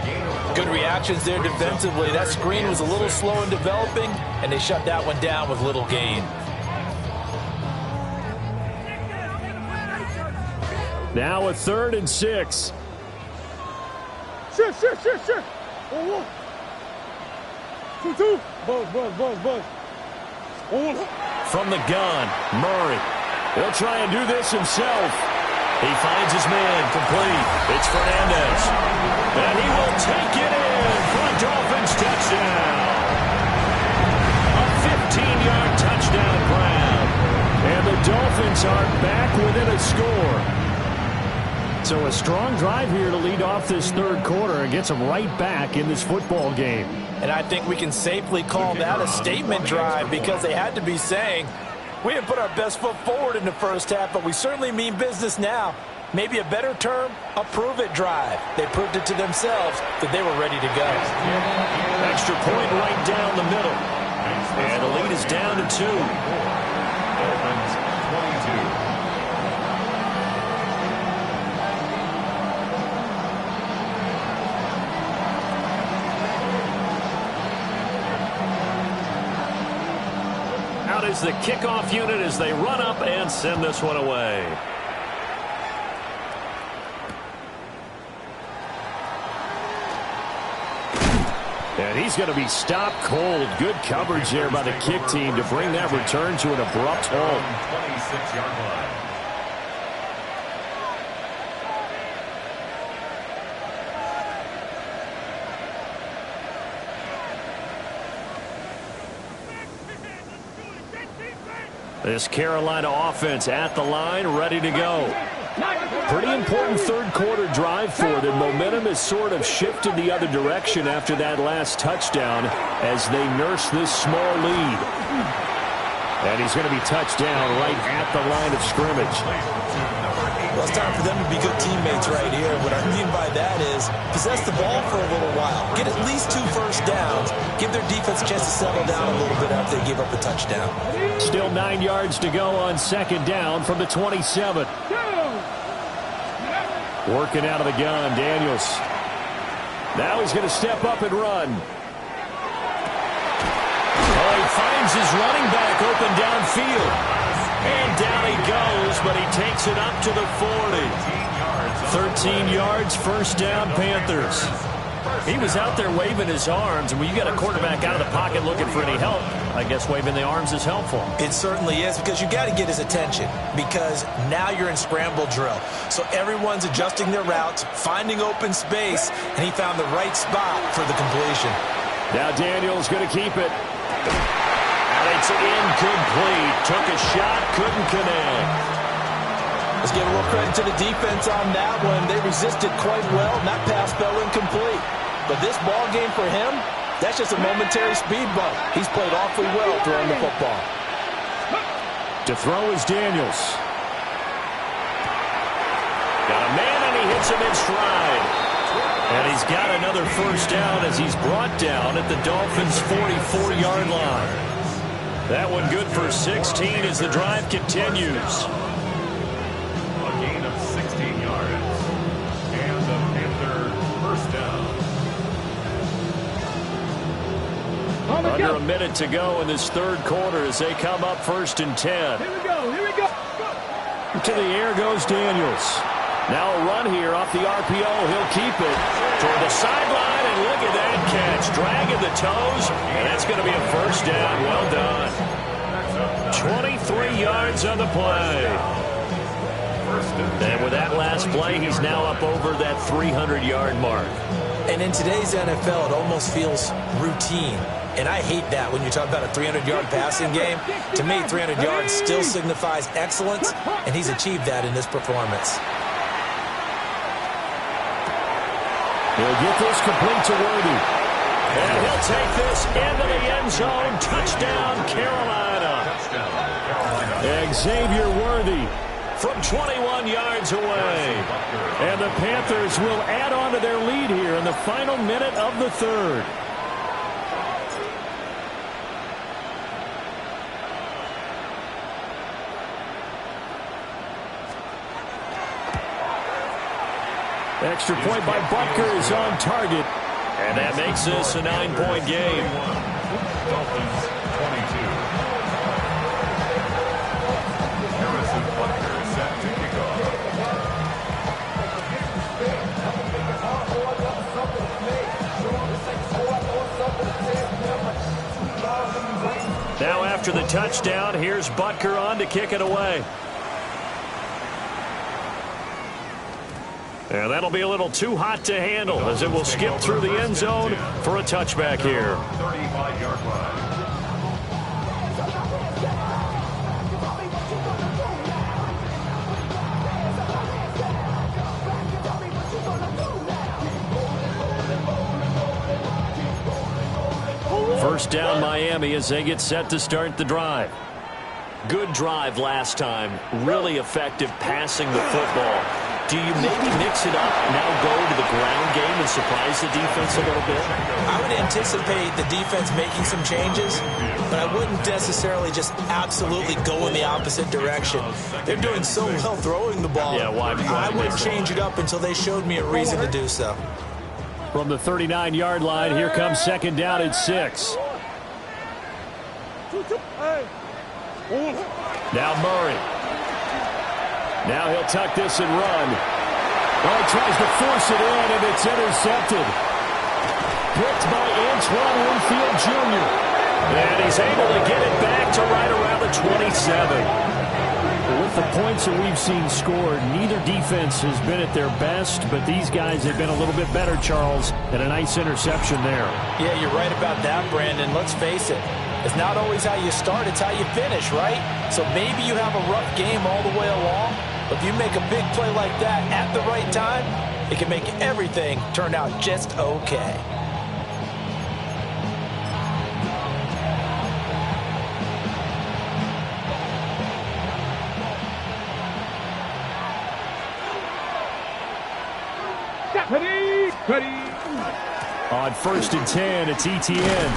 Good reactions there defensively. That screen was a little slow in developing, and they shut that one down with little gain. Now a 3rd and 6. Sure. 1-1. 2-2. Buzz. 1-1. From the gun, Murray. He'll try and do this himself. He finds his man, complete. It's Fernandez. And he will take it in for a Dolphins touchdown. A 15-yard touchdown grab. And the Dolphins are back within a score. So a strong drive here to lead off this 3rd quarter and gets them right back in this football game. And I think we can safely call that a statement drive because they had to be saying, we didn't put our best foot forward in the first half, but we certainly mean business now. Maybe a better term, a prove-it drive. They proved it to themselves that they were ready to go. Extra point right down the middle. And the lead is down to 2. Dolphins 22. Is the kickoff unit as they run up and send this one away. And he's going to be stopped cold. Good coverage there by the kick team to bring that return to an abrupt halt. 26-yard line. This Carolina offense at the line, ready to go. Pretty important 3rd quarter drive for them. Momentum has sort of shifted the other direction after that last touchdown as they nurse this small lead. And he's going to be touched down right at the line of scrimmage. Well, it's time for them to be good teammates right here. What I mean by that is possess the ball for a little while. Get at least 2 first downs. Give their defense a chance to settle down a little bit after they give up a touchdown. Still 9 yards to go on 2nd down from the 27. Working out of the gun, Daniels. Now he's going to step up and run. Oh, he finds his running back open downfield. And down he goes, but he takes it up to the 40. 13 yards, 1st down, Panthers. He was out there waving his arms, and when you got a quarterback out of the pocket looking for any help, I guess waving the arms is helpful. It certainly is, because you got to get his attention, because now you're in scramble drill. So everyone's adjusting their routes, finding open space, and he found the right spot for the completion. Now Daniels going to keep it. And it's incomplete. Took a shot, couldn't connect. Let's give a little credit to the defense on that one. They resisted quite well, and that pass fell incomplete. But this ball game for him, that's just a momentary speed bump. He's played awfully well throwing the football. To throw is Daniels. Got a man, and he hits him in stride. And he's got another 1st down as he's brought down at the Dolphins' 44-yard line. That one good for 16 as the drive continues. A gain of 16 yards. And the Panther 1st down. Under a minute to go in this 3rd quarter as they come up 1st and 10. Here we go. To the air goes Daniels. Now a run here off the RPO. He'll keep it toward the sideline, and look at that catch. Dragging the toes, and that's going to be a first down. Well done. 23 yards on the play. And with that last play, he's now up over that 300-yard mark. And in today's NFL, it almost feels routine. And I hate that when you talk about a 300-yard passing game. To me, 300 yards still signifies excellence, and he's achieved that in this performance. He'll get this complete to Worthy. And he'll take this into the end zone. Touchdown, Carolina. Xavier Worthy from 21 yards away. And the Panthers will add on to their lead here in the final minute of the third. Extra point by Butker is on target. And that makes this a 9-point game. Dolphins 22. Harrison Butker set to kick off. Now after the touchdown, here's Butker on to kick it away. And that'll be a little too hot to handle as it will skip through the end zone for a touchback here. 35-yard line. First down Miami as they get set to start the drive. Good drive last time. Really effective passing the football. Do you maybe mix it up, now go to the ground game and surprise the defense a little bit? I would anticipate the defense making some changes, but I wouldn't necessarily just absolutely go in the opposite direction. They're doing so well throwing the ball. Yeah, why I wouldn't change it up until they showed me a reason to do so. From the 39-yard line, here comes second down at 6. Now Murray. Now he'll tuck this and run. Oh, he tries to force it in, and it's intercepted. Picked by Antoine Winfield Jr. And he's able to get it back to right around the 27. With the points that we've seen scored, neither defense has been at their best, but these guys have been a little bit better, Charles, and a nice interception there. Yeah, you're right about that, Brandon. Let's face it. It's not always how you start, it's how you finish, right? So maybe you have a rough game all the way along, but if you make a big play like that at the right time, it can make everything turn out just okay. Ready. On first and 10, it's ETN.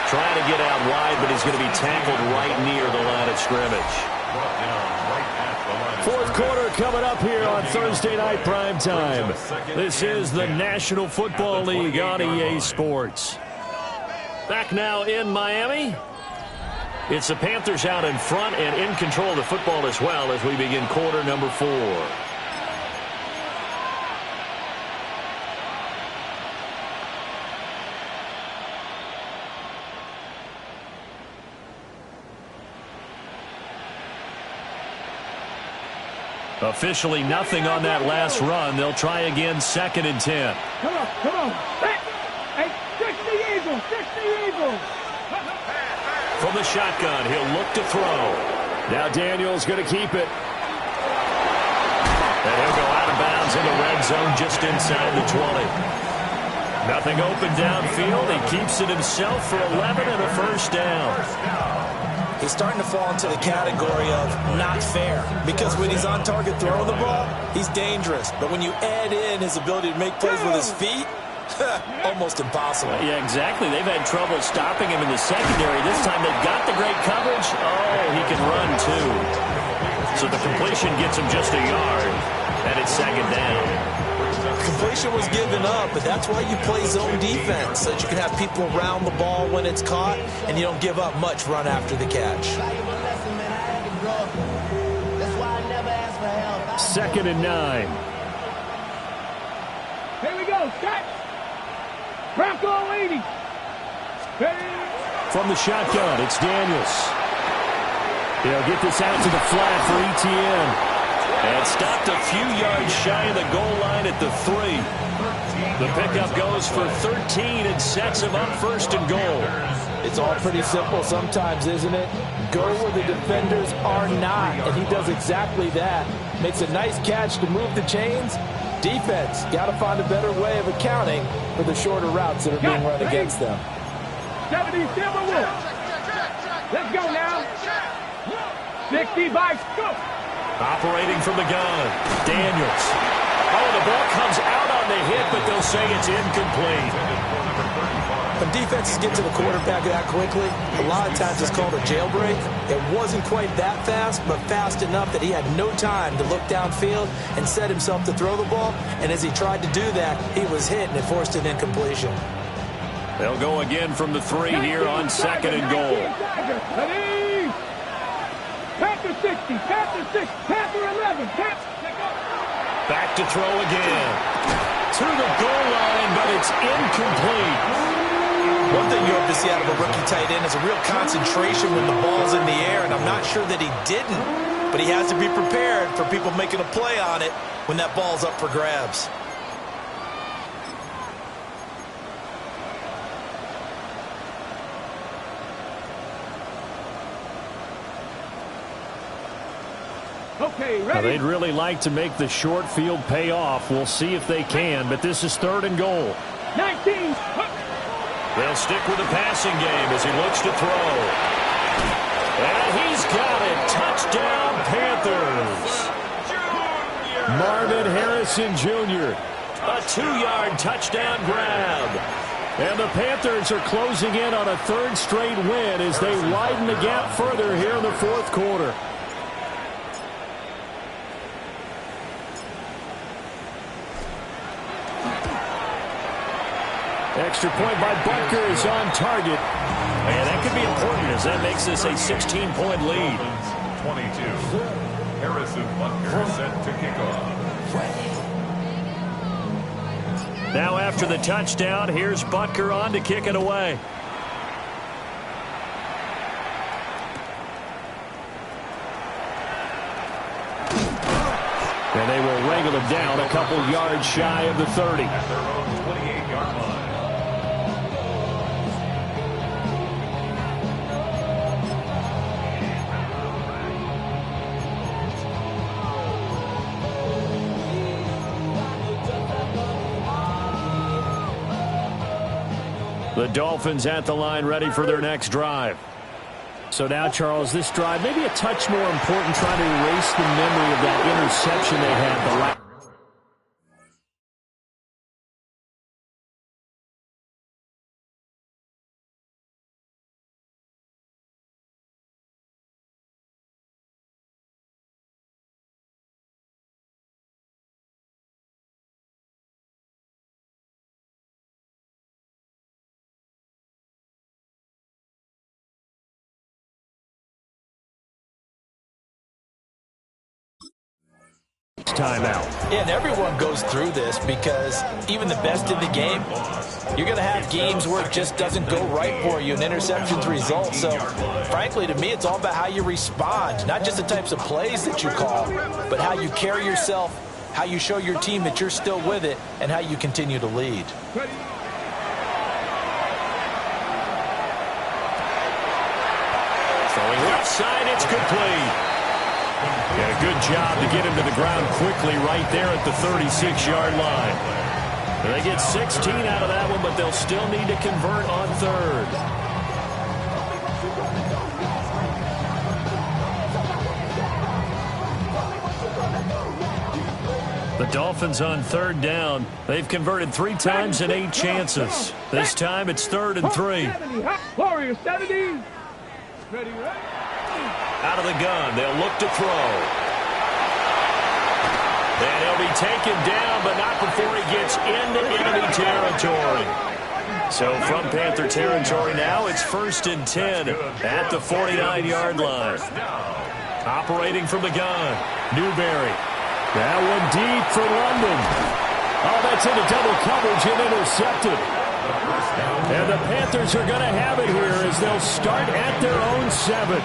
Trying to get out wide, but he's going to be tackled right near the line of scrimmage. Fourth quarter coming up here on Thursday Night Primetime. This is the National Football League on EA Sports. Back now in Miami. It's the Panthers out in front and in control of the football as well as we begin quarter number 4. Officially nothing on that last run. They'll try again, second and 10. Come on. Hey, 60 Eagles. From the shotgun, he'll look to throw. Now Daniels going to keep it. And he'll go out of bounds in the red zone just inside the 20. Nothing open downfield. He keeps it himself for 11 and a first down. He's starting to fall into the category of not fair, because when he's on target throwing the ball, he's dangerous. But when you add in his ability to make plays with his feet, almost impossible. Yeah, exactly. They've had trouble stopping him in the secondary. This time they've got the great coverage. Oh, he can run too. So the completion gets him just a yard, and it's second down. Completion was given up, but that's why you play zone defense, so that you can have people around the ball when it's caught, and you don't give up much run after the catch. 2nd and 9. Here we go. Set. Bronco 80. Ready. From the shotgun, it's Daniels. He'll get this out to the flat for ETN. And stopped a few yards shy of the goal line at the 3. The pickup goes for 13 and sets him up 1st and goal. It's all pretty simple sometimes, isn't it? Go where the defenders are not, and he does exactly that. Makes a nice catch to move the chains. Defense, got to find a better way of accounting for the shorter routes that are being run against them. 70 Timberwolves. Let's go now. 60 by go. Operating from the gun, Daniels. Oh, the ball comes out on the hit, but they'll say it's incomplete. When defenses get to the quarterback that quickly, a lot of times it's called a jailbreak. It wasn't quite that fast, but fast enough that he had no time to look downfield and set himself to throw the ball. And as he tried to do that, he was hit and it forced an incompletion. They'll go again from the 3 here on 2nd and goal. Ready. Panther 60, Panther 6, Panther 11, Back to throw again. To the goal line, but it's incomplete. One thing you hope to see out of a rookie tight end is a real concentration when the ball's in the air, and I'm not sure that he didn't, but he has to be prepared for people making a play on it when that ball's up for grabs. Okay, Now, ready. they'd really like to make the short field pay off. We'll see if they can, but this is 3rd and goal. 19. They'll stick with the passing game as he looks to throw. And he's got it. Touchdown, Panthers. Marvin Harrison Jr. A 2-yard touchdown grab. And the Panthers are closing in on a 3rd straight win as they widen the gap further here in the 4th quarter. Extra point by Butker is on target. And that could be important as that makes this a 16-point lead. 22. Harrison Butker set to kick off. Now after the touchdown, here's Butker on to kick it away. And they will wrangle him down a couple yards shy of the 30. At their own 28-yard line. The Dolphins at the line ready for their next drive. So now, Charles, this drive maybe a touch more important, trying to erase the memory of that interception they had the last. Timeout. Yeah, and everyone goes through this because even the best in the game, you're going to have games where it just doesn't go right for you, and interceptions result. So, frankly, to me, it's all about how you respond, not just the types of plays that you call, but how you carry yourself, how you show your team that you're still with it, and how you continue to lead. Throwing left side, it's complete. Yeah, good job to get him to the ground quickly right there at the 36-yard line. They get 16 out of that one, but they'll still need to convert on 3rd. The Dolphins on 3rd down. They've converted 3 times in 8 chances. This time it's 3rd and 3. Warriors 70. Ready, right? Out of the gun, they'll look to throw. And he'll be taken down, but not before he gets into enemy territory. So from Panther territory now, it's 1st and 10 at the 49-yard line. Operating from the gun, Newberry. That one deep for London. Oh, that's into double coverage and intercepted. And the Panthers are going to have it here as they'll start at their own 7.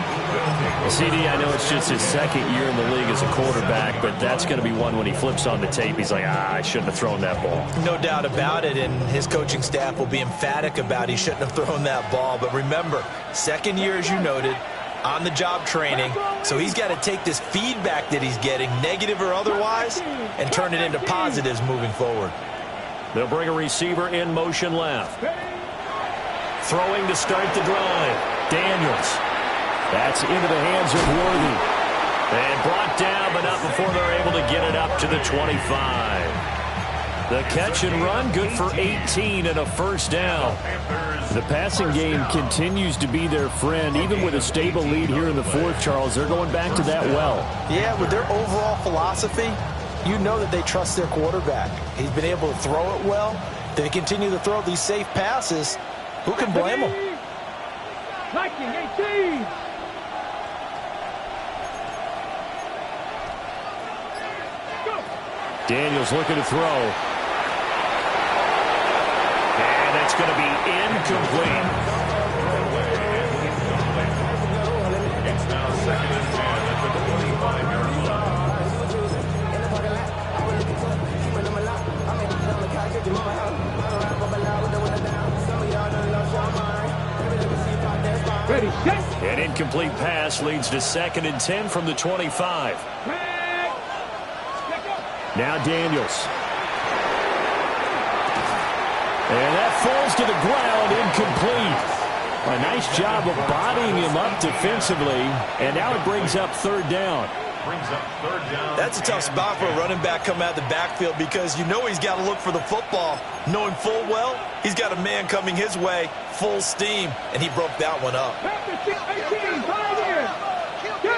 CD, I know it's just his second year in the league as a quarterback, but that's going to be one when he flips on the tape. He's like, I shouldn't have thrown that ball. No doubt about it, and his coaching staff will be emphatic about he shouldn't have thrown that ball. But remember, second year, as you noted, on-the-job training, so he's got to take this feedback that he's getting, negative or otherwise, and turn it into positives moving forward. They'll bring a receiver in motion left. Throwing to start the drive. Daniels. That's into the hands of Worthy. And brought down, but not before they're able to get it up to the 25. The catch and run, good for 18 and a first down. The passing game continues to be their friend. Even with a stable lead here in the fourth, Charles, they're going back to that well. Yeah, with their overall philosophy, you know that they trust their quarterback. He's been able to throw it well. They continue to throw these safe passes. Who can blame them? Liking 18. Daniels looking to throw. And that's going to be incomplete. It's now 2nd and 10 at the 25-yard line. Ready, set. An incomplete pass leads to 2nd and 10 from the 25. Now Daniels. And that falls to the ground, incomplete. A nice job of bodying him up defensively, and now it brings up 3rd down. That's a tough spot for a running back coming out of the backfield because you know he's got to look for the football, knowing full well he's got a man coming his way, full steam, and he broke that one up. 18, 5 in. Go.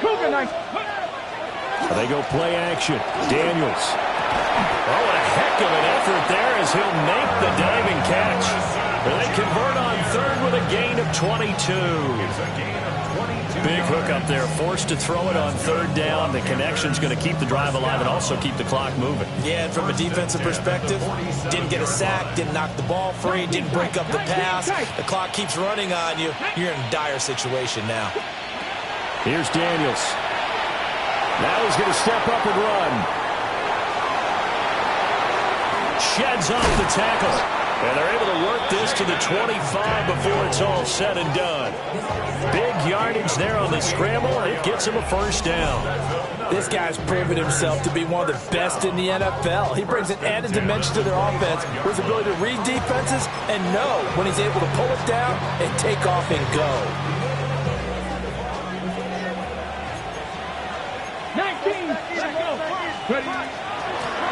Cougar nice. They go play action. Daniels. Oh, a heck of an effort there as he'll make the diving catch. They convert on 3rd with a gain of 22. Big hook up there, forced to throw it on 3rd down. The connection's going to keep the drive alive and also keep the clock moving. Yeah, and from a defensive perspective, didn't get a sack, didn't knock the ball free, didn't break up the pass. The clock keeps running on you. You're in a dire situation now. Here's Daniels. Now he's going to step up and run. Sheds off the tackle. And they're able to work this to the 25 before it's all said and done. Big yardage there on the scramble. It gets him a first down. This guy's proven himself to be one of the best in the NFL. He brings an added dimension to their offense with his ability to read defenses and know when he's able to pull it down and take off and go. 19. Ready.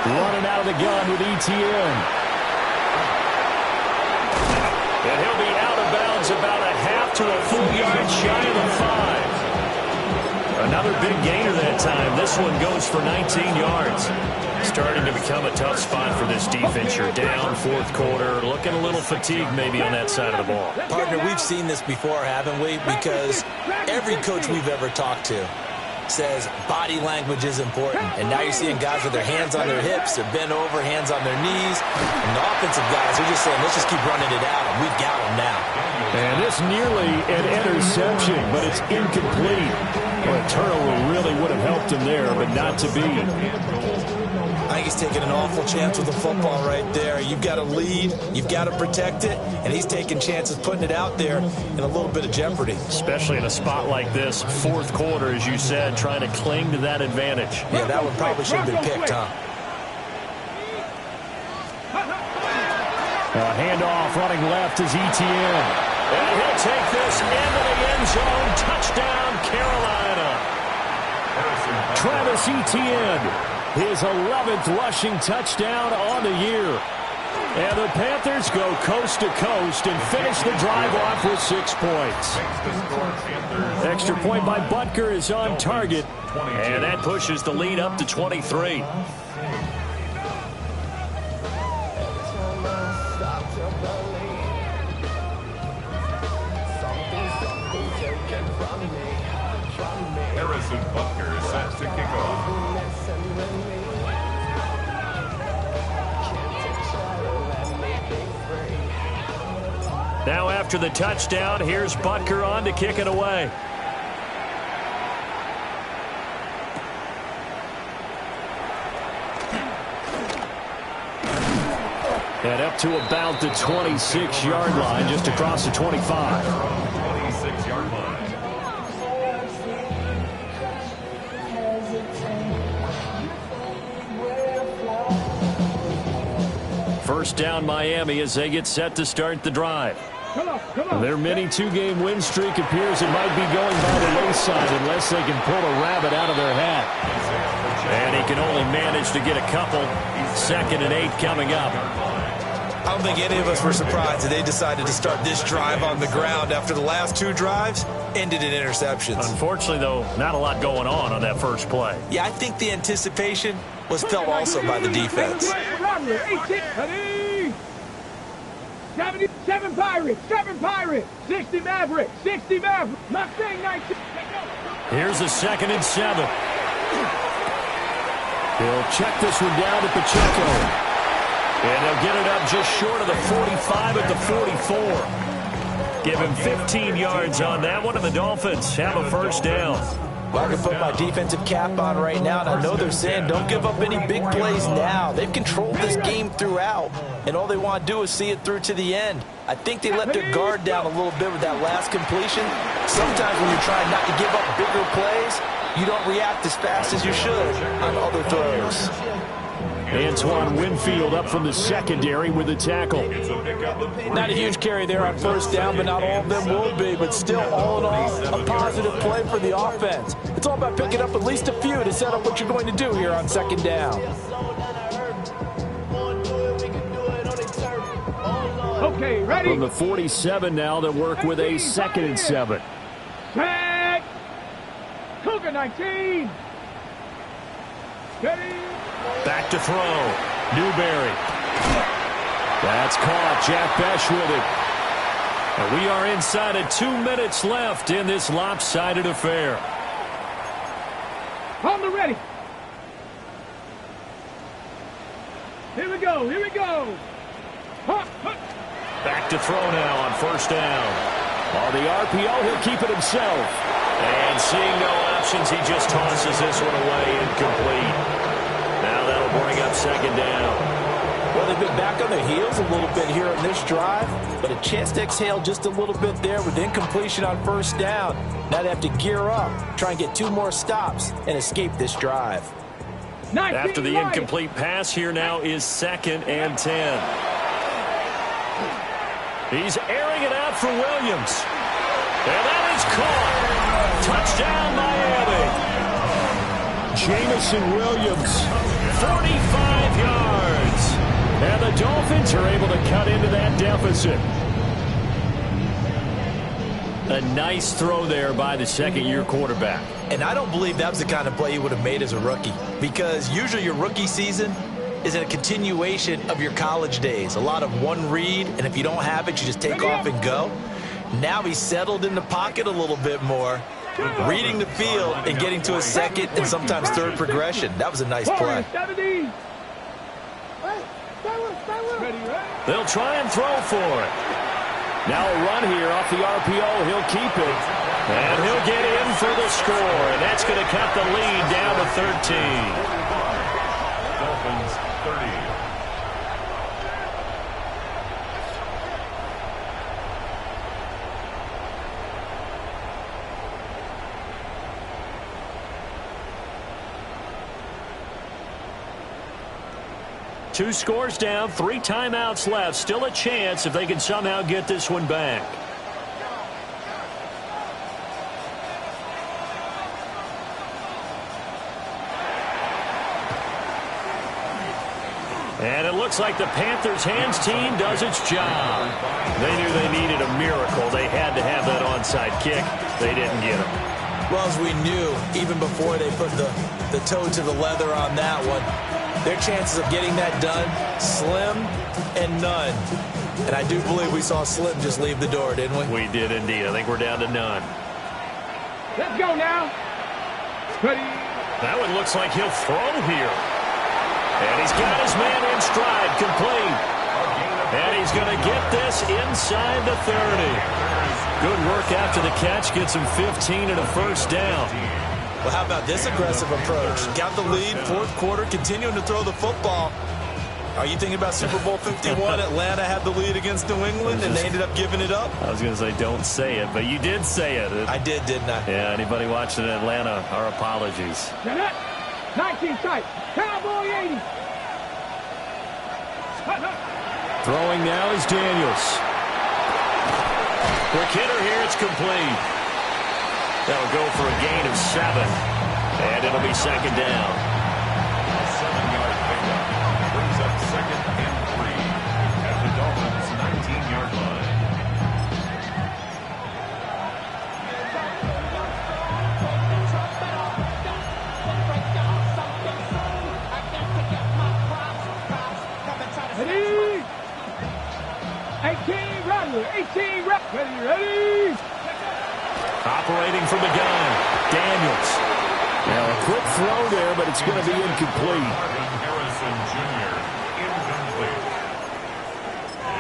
Running out of the gun with ETN. And he'll be out of bounds about a half to a full yard shy of the 5. Another big gainer that time. This one goes for 19 yards. Starting to become a tough spot for this defense. You're down 4th quarter. Looking a little fatigued maybe on that side of the ball. Partner, we've seen this before, haven't we? Because every coach we've ever talked to says body language is important. And now you're seeing guys with their hands on their hips, they're bent over, hands on their knees. And the offensive guys are just saying, let's just keep running it out, and we've got them now. And this nearly an interception, but it's incomplete. Well, a turnover really would have helped him there, but not to be. I think he's taking an awful chance with the football right there. You've got to lead, you've got to protect it, and he's taking chances putting it out there in a little bit of jeopardy. Especially in a spot like this, 4th quarter, as you said, trying to cling to that advantage. Yeah, that one probably should have been picked, huh? A handoff running left is ETN. And he'll take this into the end zone. Touchdown, Carolina. Travis Etienne, his 11th rushing touchdown on the year. And the Panthers go coast to coast and finish the drive off with 6 points. Extra point by Butker is on target. And that pushes the lead up to 23. Harrison Butker is set to kick off. Now after the touchdown, here's Butker on to kick it away. And up to about the 26-yard line, just across the 25. 26-yard line. First down Miami as they get set to start the drive. Come on. Their mini two-game win streak appears it might be going by the wayside unless they can pull a rabbit out of their hat. And he can only manage to get a couple. 2nd and 8 coming up. I don't think any of us were surprised that they decided to start this drive on the ground after the last 2 drives ended in interceptions. Unfortunately, though, not a lot going on that first play. Yeah, I think the anticipation was felt also by the defense. 77 Pirates, 60 Mavericks, Mustang 19. Here's a 2nd and 7. He'll check this one down to Pacheco. And they'll get it up just short of the 45 at the 44. Give him 15 yards on that one, and the Dolphins have a first down. Well, I can put my defensive cap on right now, and I know they're saying don't give up any big plays now. They've controlled this game throughout, and all they want to do is see it through to the end. I think they let their guard down a little bit with that last completion. Sometimes when you're trying not to give up bigger plays, you don't react as fast as you should on other throws. Antoine Winfield up from the secondary with a tackle. Not a huge carry there on first down, but not all of them will be. But still, all in all, a positive play for the offense. It's all about picking up at least a few to set up what you're going to do here on 2nd down. Okay, ready? From the 47 now, they'll work with a 2nd and 7. Tag. Cougar 19. Ready? Back to throw. Newberry. That's caught. Jack Besh with it. And we are inside of 2 minutes left in this lopsided affair. On the ready. Here we go. Back to throw now on first down. On the RPO, he'll keep it himself. And seeing no options, he just tosses this one away incomplete. Now that'll bring up 2nd down. Well, they've been back on their heels a little bit here in this drive, but a chance to exhale just a little bit there with incompletion on first down. Now they have to gear up, try and get 2 more stops, and escape this drive. After the incomplete pass, here now is 2nd and 10. He's airing it out for Williams. And that is caught. Touchdown, Miami. Jamison Williams, 45 yards. And the Dolphins are able to cut into that deficit. A nice throw there by the 2nd-year quarterback. And I don't believe that was the kind of play he would have made as a rookie, because usually your rookie season is a continuation of your college days. A lot of one read, and if you don't have it, you just take off and go. Now he's settled in the pocket a little bit more, reading the field and getting to a 2nd and sometimes 3rd progression. That was a nice play. They'll try and throw for it. Now a run here off the RPO. He'll keep it. And he'll get in for the score. And that's going to cut the lead down to 13. Dolphins 30. Two scores down, 3 timeouts left. Still a chance if they can somehow get this one back. And it looks like the Panthers' hands team does its job. They knew they needed a miracle. They had to have that onside kick. They didn't get it. Well, as we knew, even before they put the toe to the leather on that one, their chances of getting that done, slim and none. And I do believe we saw Slim just leave the door, didn't we? We did indeed. I think we're down to none. Let's go now. Ready. That one looks like he'll throw here. And he's got his man in stride, complete. And he's going to get this inside the 30. Good work after the catch. Gets him 15 and a first down. Well, how about this aggressive approach? Got the lead, fourth quarter, continuing to throw the football. Are you thinking about Super Bowl 51? Atlanta had the lead against New England, and they ended up giving it up? I was going to say don't say it, but you did say it. I did, didn't I? Yeah, anybody watching in Atlanta, our apologies. 19 tight. Cowboy 80. Throwing now is Daniels. Quick hitter here, it's complete. That'll go for a gain of 7. And it'll be second down. A 7-yard pickup brings up second and 3 at the Dolphins' 19-yard line. Ready? 18 Rattler. 18 Rattler. Ready? Operating from the gun, Daniels. Now a quick throw there, but it's going to be incomplete. Marvin Harrison Jr. incomplete.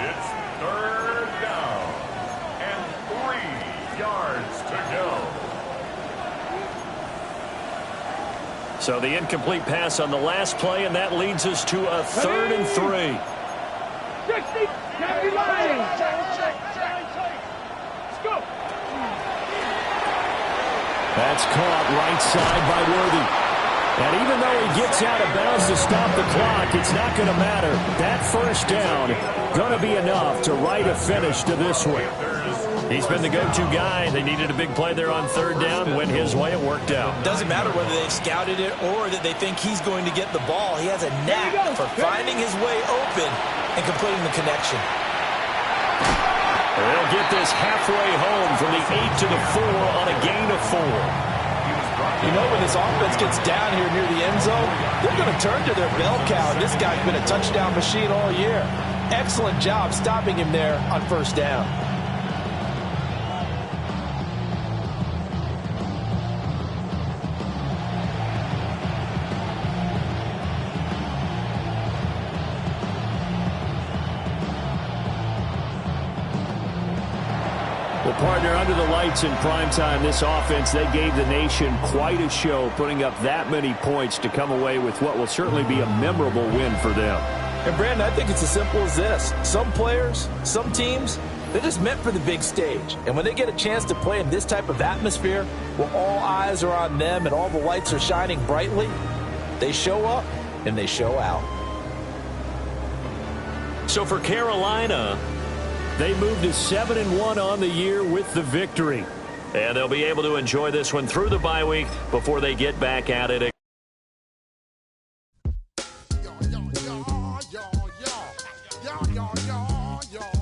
It's third down and 3 yards to go. So the incomplete pass on the last play, and that leads us to a 3rd and 3. 60. 70 line. Let's go. That's caught right side by Worthy. And even though he gets out of bounds to stop the clock, it's not going to matter. That first down going to be enough to write a finish to this one. He's been the go-to guy. They needed a big play there on 3rd down. Went his way. It worked out. Doesn't matter whether they've scouted it or that they think he's going to get the ball. He has a knack for finding his way open and completing the connection. They'll get this halfway home from the 8 to the 4 on a gain of 4. You know, when this offense gets down here near the end zone, they're going to turn to their bell cow. And this guy's been a touchdown machine all year. Excellent job stopping him there on first down. Well, partner, under the lights in primetime, this offense, they gave the nation quite a show, putting up that many points to come away with what will certainly be a memorable win for them. And, Brandon, I think it's as simple as this. Some players, some teams, they're just meant for the big stage. And when they get a chance to play in this type of atmosphere where all eyes are on them and all the lights are shining brightly, they show up and they show out. So for Carolina, they moved to 7-1 on the year with the victory. And they'll be able to enjoy this one through the bye week before they get back at it. Yo, yo, yo, yo, yo, yo, yo, yo, yo.